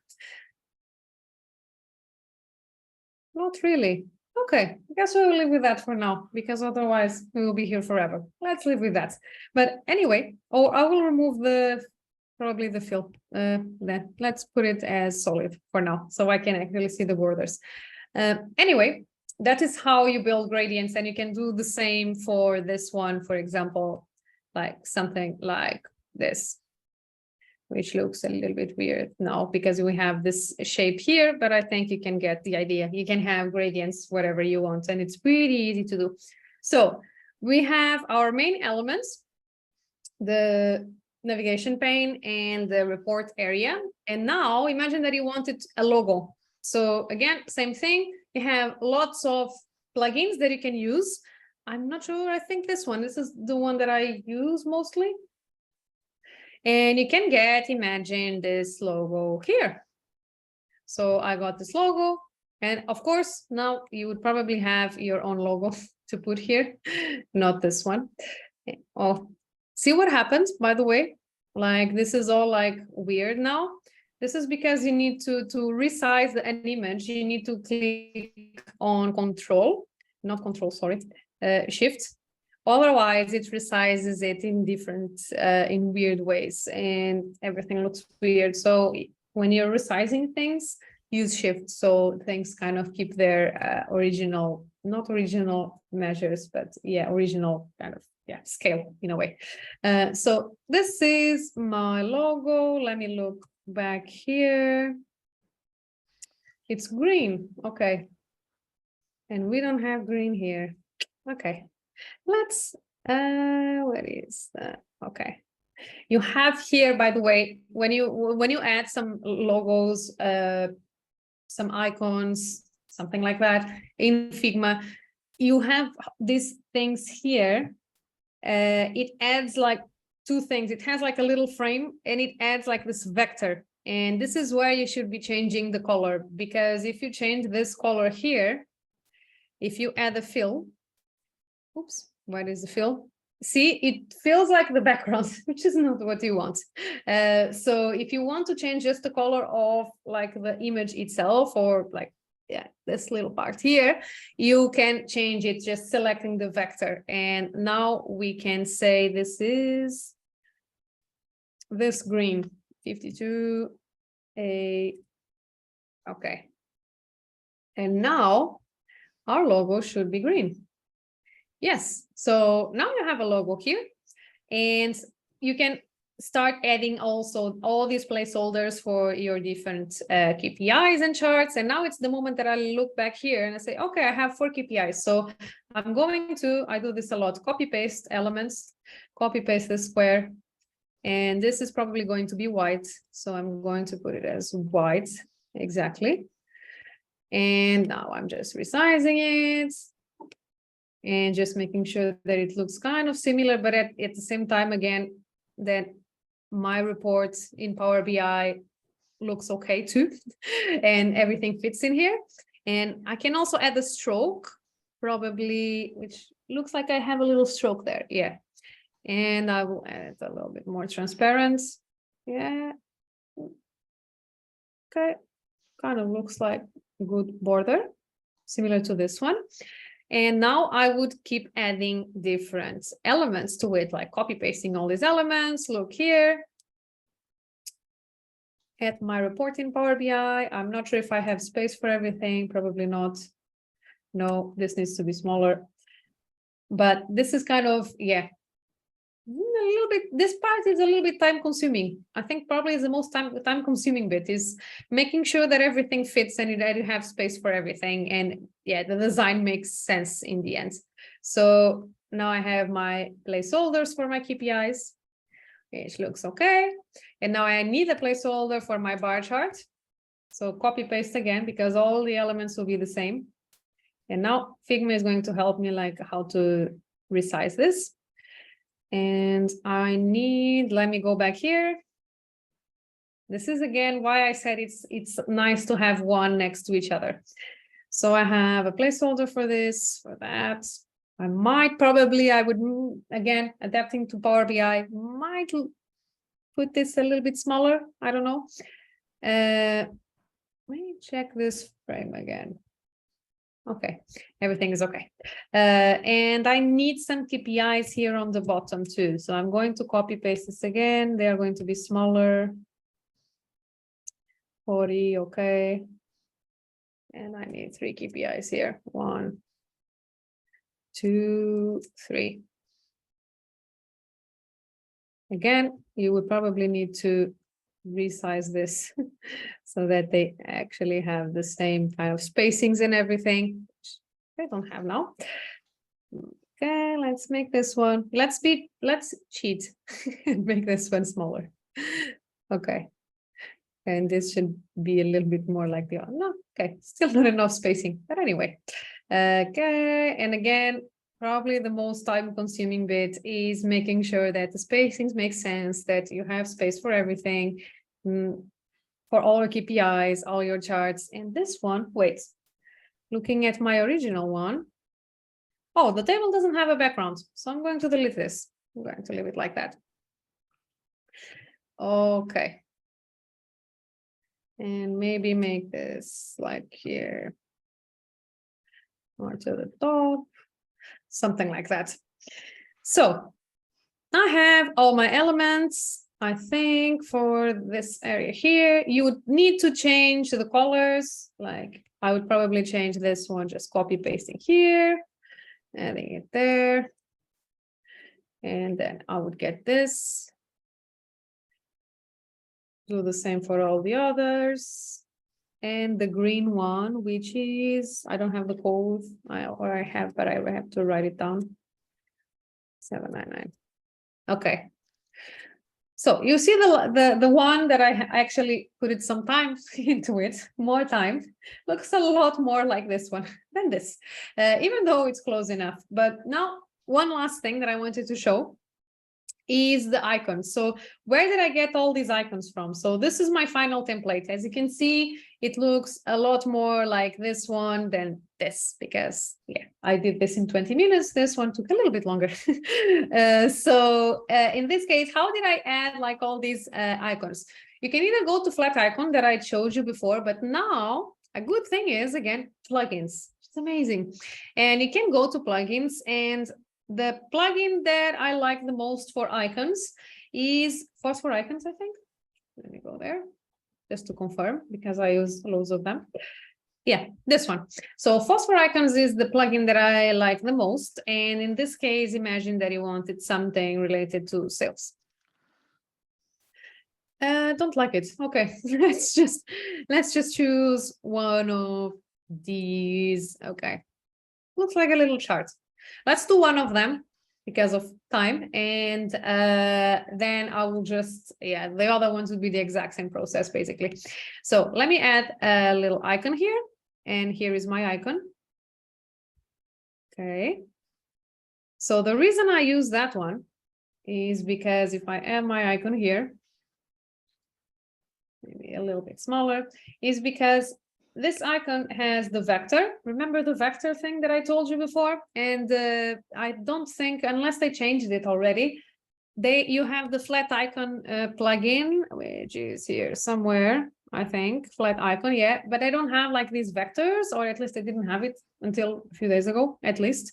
Not really. Okay, I guess we'll live with that for now, because otherwise we will be here forever. Let's live with that. But anyway, I will remove probably the fill. Then let's put it as solid for now, so I can actually see the borders. Anyway, that is how you build gradients, and you can do the same for this one, for example, like something like this, which looks a little bit weird now because we have this shape here, but I think you can get the idea. You can have gradients whatever you want, and it's pretty easy to do. So we have our main elements, the navigation pane and the report area. And now imagine that you wanted a logo. So again, same thing. You have lots of plugins that you can use. I'm not sure. I think this is the one that I use mostly. And you can imagine this logo here. So I got this logo. And of course, now you would probably have your own logo to put here, not this one. Oh, see what happens, by the way? Like this is all like weird now. This is because you need to resize an image. You need to click on Shift. Otherwise, it resizes it in different, in weird ways, and everything looks weird. So when you're resizing things, use Shift so things kind of keep their original, not original measures, but yeah, original kind of scale in a way. So this is my logo. Let me look back here. It's green. Okay. And we don't have green here. Okay. Let's, where is that? Okay. You have here, by the way, when you add some logos, some icons, something like that in Figma, you have these things here. It adds like two things. It has like a little frame and it adds like this vector. And this is where you should be changing the color, because if you change this color here, if you add a fill, oops, what is the fill? See, it feels like the background, which is not what you want. So if you want to change just the color of like the image itself, or like, yeah, this little part here, you can change it just selecting the vector. And now we can say this is this green 52 a, okay. And now our logo should be green. Yes, so now you have a logo here, and you can start adding also all these placeholders for your different KPIs and charts. And now it's the moment that I look back here and I say, okay, I have 4 KPIs. So I'm going to, I do this a lot, copy paste elements, copy paste the square. And this is probably going to be white. So I'm going to put it as white, exactly. And now I'm just resizing it and just making sure that it looks kind of similar, but at the same time, again, that my report in Power BI looks okay too, and everything fits in here. And I can also add a stroke, probably, which looks like I have a little stroke there, yeah. And I will add a little bit more transparent, yeah. Okay, kind of looks like a good border, similar to this one. And now I would keep adding different elements to it, like copy pasting all these elements. Look here at my report in Power BI. I'm not sure if I have space for everything, probably not. No, this needs to be smaller. But this is kind of, yeah, a little bit, this part is a little bit time consuming. I think probably is the most time consuming bit, is making sure that everything fits and that you have space for everything. And yeah, the design makes sense in the end. So now I have my placeholders for my KPIs, which looks okay. And now I need a placeholder for my bar chart. So copy paste again, because all the elements will be the same. And now Figma is going to help me like how to resize this. And I need, let me go back here. This is again why I said it's nice to have one next to each other. So I have a placeholder for this, for that. I might probably, I would, again, adapting to Power BI, might put this a little bit smaller. I don't know. Let me check this frame again. Okay, everything is okay. And I need some KPIs here on the bottom too. So I'm going to copy paste this again. They are going to be smaller. 40, okay. And I need 3 KPIs here. 1, 2, 3. Again, you would probably need to resize this so that they actually have the same kind of spacings and everything, which they don't have now. Okay, let's make this one. Let's cheat and make this one smaller. Okay. And this should be a little bit more like the other. No, okay, still not enough spacing. But anyway, okay. And again, probably the most time-consuming bit is making sure that the spacings make sense, that you have space for everything, for all your KPIs, all your charts. And this one, wait, looking at my original one. Oh, the table doesn't have a background, so I'm going to delete this. I'm going to leave it like that. Okay. And maybe make this like here, or to the top, something like that. So I have all my elements. I think for this area here, you would need to change the colors. Like I would probably change this one, just copy pasting here, adding it there. And then I would get this. Do the same for all the others. And the green one, which is, I don't have the code, or I have, but I have to write it down. 799. Okay. So you see the one that I actually put it some time into it, more time, looks a lot more like this one than this, even though it's close enough. But now, one last thing that I wanted to show is the icons. So where did I get all these icons from? So this is my final template. As you can see, it looks a lot more like this one than this, because yeah, I did this in 20 minutes. This one took a little bit longer. In this case, how did I add like all these icons? You can either go to flat icon that I showed you before, but now a good thing is, again, plugins. It's amazing. And you can go to plugins, and the plugin that I like the most for icons is Phosphor Icons, I think. Let me go there just to confirm, because I use loads of them. Yeah, this one. So Phosphor Icons is the plugin that I like the most. And in this case, imagine that you wanted something related to sales. Don't like it. Okay, let's just choose one of these. Okay, looks like a little chart. Let's do one of them because of time, and then I will just, yeah, the other ones would be the exact same process basically. So let me add a little icon here, and here is my icon. Okay. So the reason I use that one is because if I add my icon here, maybe a little bit smaller, is because this icon has the vector. Remember the vector thing that I told you before? And I don't think, unless they changed it already, you have the flat icon plugin, which is here somewhere, I think, flat icon, yeah, but I don't have like these vectors, or at least I didn't have it until a few days ago, at least.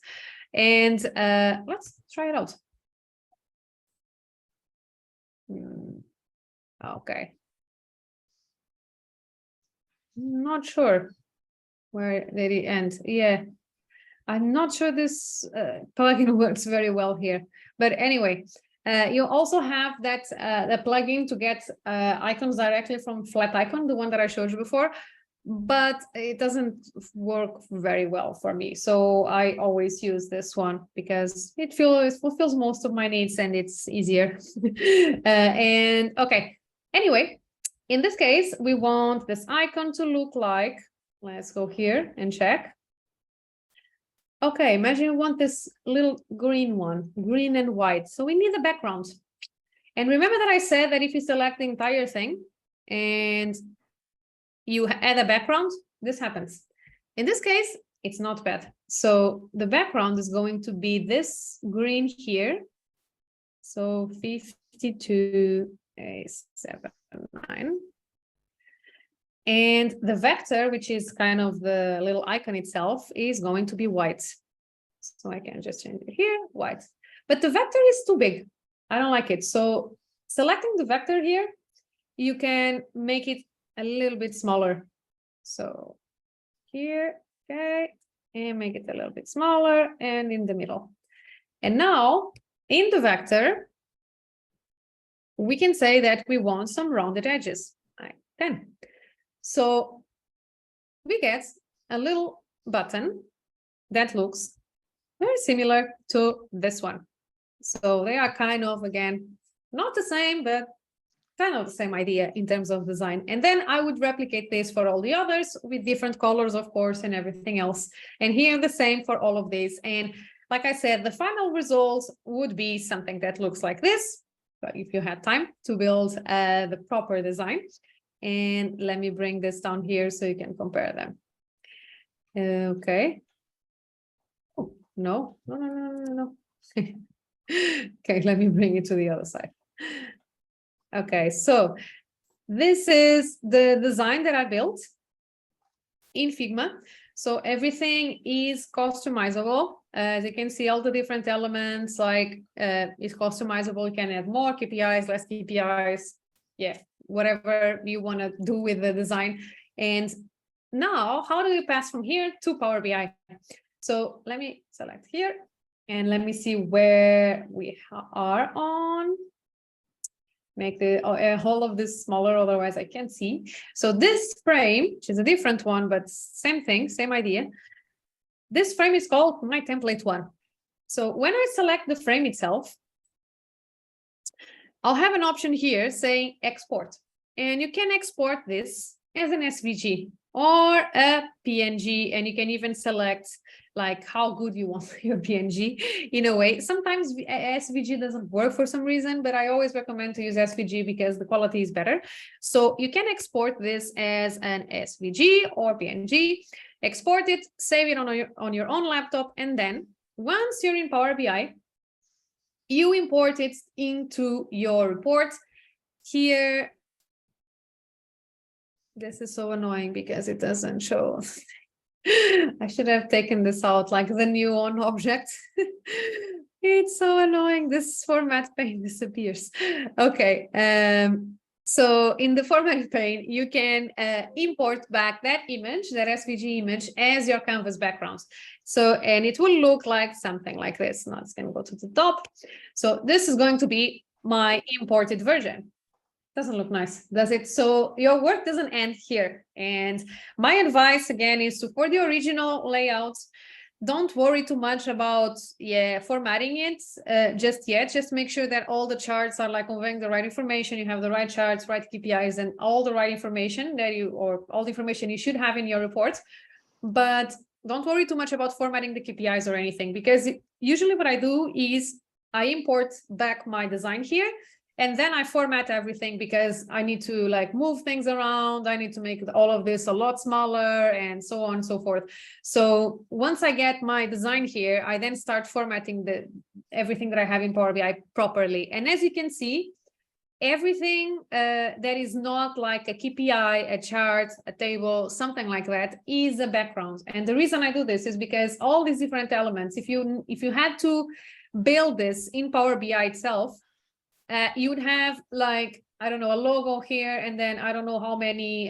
And let's try it out. Okay. Not sure where did it end. Yeah, I'm not sure this plugin works very well here, but anyway, you also have that the plugin to get icons directly from flat icon, the one that I showed you before, but it doesn't work very well for me. So I always use this one because it fulfills most of my needs and it's easier. And okay, anyway, in this case, we want this icon to look like, let's go here and check. Okay, imagine you want this little green one, green and white. So we need a background. And remember that I said that if you select the entire thing and you add a background, this happens. In this case, it's not bad. So the background is going to be this green here. So 52A79. And the vector, which is kind of the little icon itself, is going to be white. So I can just change it here, white. But the vector is too big. I don't like it. So selecting the vector here, you can make it a little bit smaller. So here, okay, and make it a little bit smaller and in the middle. And now in the vector, we can say that we want some rounded edges, like 10. So we get a little button that looks very similar to this one. So they are kind of, again, not the same, but kind of the same idea in terms of design. And then I would replicate this for all the others with different colors, of course, and everything else. And here the same for all of these. And like I said, the final results would be something that looks like this, but if you had time to build the proper design. And let me bring this down here so you can compare them. Okay. Oh, no. Okay, let me bring it to the other side. Okay, so this is the design that I built in Figma. So everything is customizable. As you can see, all the different elements like is customizable. You can add more KPIs, less KPIs, yeah, whatever you want to do with the design. And now, how do we pass from here to Power BI? So let me select here and let me see where we are on. Make the whole of this smaller, otherwise I can't see. So this frame, which is a different one, but same thing, same idea. This frame is called my template one. So when I select the frame itself, I'll have an option here saying export. And you can export this as an SVG or a PNG, and you can even select like how good you want your PNG in a way. Sometimes SVG doesn't work for some reason, but I always recommend to use SVG because the quality is better. So you can export this as an SVG or PNG, export it, save it on your own laptop, and then once you're in Power BI, you import it into your report. Here, this is so annoying because it doesn't show. I should have taken this out like the new on object. It's so annoying. This format pane disappears. Okay. So in the format pane, you can import back that image, that SVG image, as your canvas background. So, and it will look like something like this. Now it's going to go to the top. So this is going to be my imported version. Doesn't look nice, does it? So your work doesn't end here. And my advice again is to, for the original layout, don't worry too much about formatting it just yet. Just make sure that all the charts are like conveying the right information. You have the right charts, right KPIs, and all the right information that you, or all the information you should have in your report. But don't worry too much about formatting the KPIs or anything, because usually what I do is I import back my design here. And then I format everything because I need to like move things around. I need to make all of this a lot smaller and so on and so forth. So once I get my design here, I then start formatting everything that I have in Power BI properly. And as you can see, everything that is not like a KPI, a chart, a table, something like that is a background. And the reason I do this is because all these different elements, if you had to build this in Power BI itself, you would have like, I don't know, a logo here, and then I don't know how many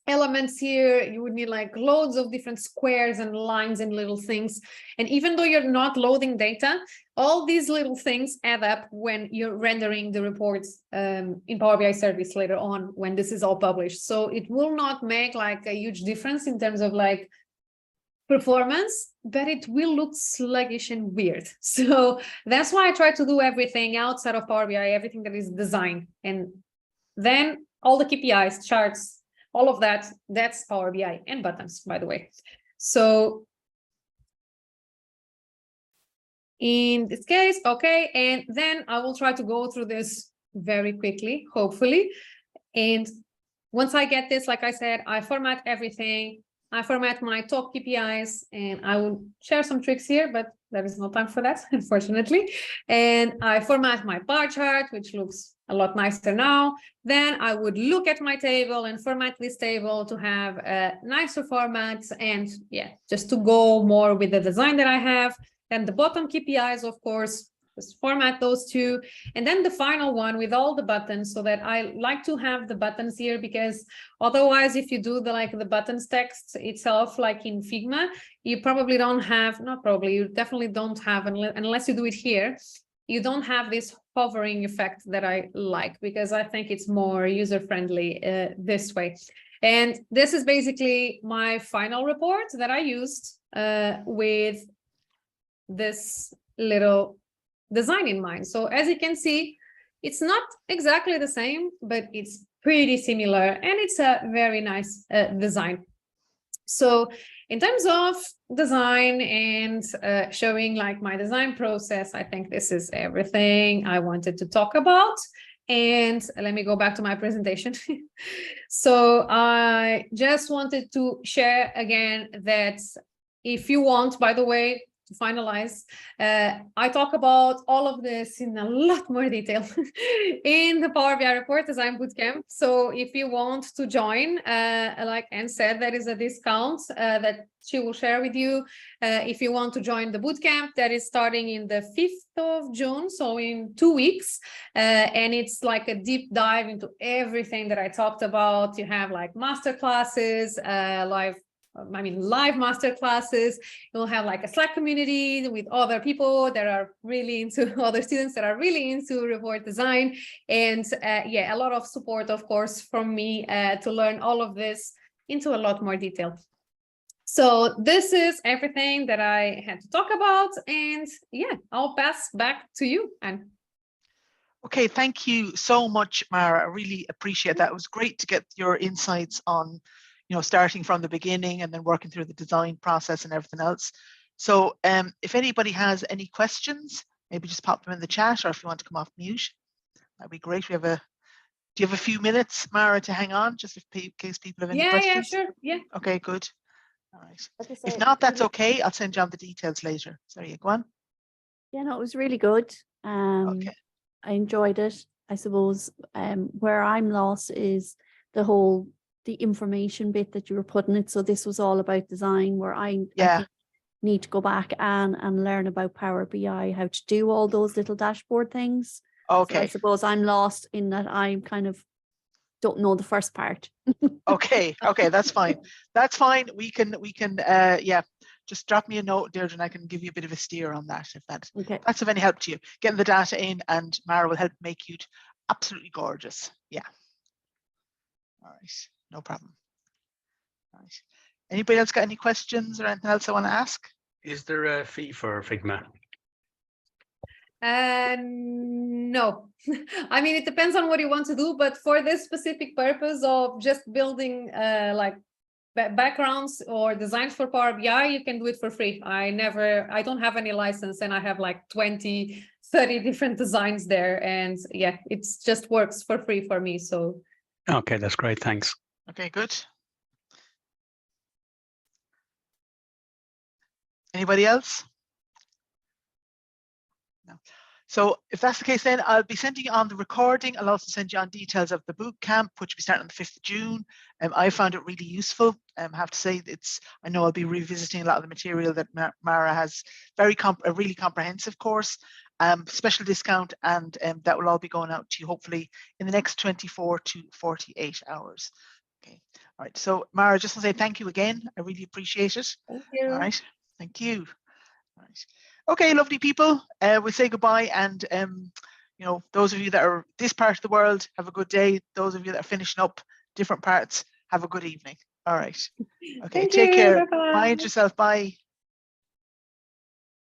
elements here. You would need like loads of different squares and lines and little things. And even though you're not loading data, all these little things add up when you're rendering the reports in Power BI service later on when this is all published. So it will not make like a huge difference in terms of like performance, but it will look sluggish and weird. So that's why I try to do everything outside of Power BI, everything that is design. And then all the KPIs, charts, all of that, that's Power BI, and buttons, by the way. So in this case, okay, and then I will try to go through this very quickly, hopefully. And once I get this, like I said, I format everything. I format my top KPIs, and I will share some tricks here, but there is no time for that, unfortunately. And I format my bar chart, which looks a lot nicer now. Then I would look at my table and format this table to have a nicer format, and yeah, just to go more with the design that I have. And the bottom KPIs, of course, just format those two. And then the final one with all the buttons, so that I like to have the buttons here, because otherwise, if you do the buttons text itself, like in Figma, you probably don't have, not probably, you definitely don't have, unless you do it here, you don't have this hovering effect that I like, because I think it's more user-friendly this way. And this is basically my final report that I used with this little design in mind. So as you can see, it's not exactly the same, but it's pretty similar, and it's a very nice design. So in terms of design and showing like my design process, I think this is everything I wanted to talk about. And let me go back to my presentation. So I just wanted to share again that if you want, by the way, to finalize, I talk about all of this in a lot more detail in the Power BI Report Design Bootcamp. So if you want to join, like Anne said, there is a discount that she will share with you. If you want to join the bootcamp, that is starting in the 5th of June, so in 2 weeks. And it's like a deep dive into everything that I talked about. You have like master classes, live master classes. You'll have like a Slack community with other people that are really into, other students that are really into report design. And yeah, a lot of support, of course, from me to learn all of this into a lot more detail. So this is everything that I had to talk about. And yeah, I'll pass back to you, Anne. Okay, thank you so much, Mara. I really appreciate that. It was great to get your insights on, starting from the beginning and then working through the design process and everything else. So if anybody has any questions, maybe just pop them in the chat, or if you want to come off mute, that'd be great. Do you have a few minutes, Mara, to hang on, just in case people have any questions? Yeah, sure. Yeah. Okay, good. All right. If not, that's okay. I'll send you on the details later. Sorry, go on. Yeah, no, it was really good. Okay. I enjoyed it. I suppose where I'm lost is the information bit that you were putting it. So this was all about design, where I think need to go back and learn about Power BI, how to do all those little dashboard things. Okay. So I suppose I'm lost in that I'm kind of don't know the first part. Okay, that's fine. That's fine. We can just drop me a note, Deirdre, and I can give you a bit of a steer on that if that's of any help to you. Getting the data in, and Mara will help make you absolutely gorgeous. Yeah. All right, no problem. All right. Anybody else got any questions or anything else I want to ask? Is there a fee for Figma? No. I mean, it depends on what you want to do, but for this specific purpose of just building like backgrounds or designs for Power BI, you can do it for free. I don't have any license, and I have like 20, 30 different designs there. And yeah, it just works for free for me. So. Okay, that's great. Thanks. Okay, good. Anybody else? No. So if that's the case, then I'll be sending you on the recording. I'll also send you on details of the boot camp, which will be starting on the 5th of June. I found it really useful. I have to say I know I'll be revisiting a lot of the material that Mara has. A really comprehensive course, special discount, and that will all be going out to you hopefully in the next 24 to 48 hours. Okay. All right. So Mara, just want to say thank you again. I really appreciate it. Thank you. All right. Thank you. All right. Okay, lovely people. We'll say goodbye, and those of you that are this part of the world, have a good day. Those of you that are finishing up different parts, have a good evening. All right. Okay, take care. Bye-bye. Mind yourself. Bye.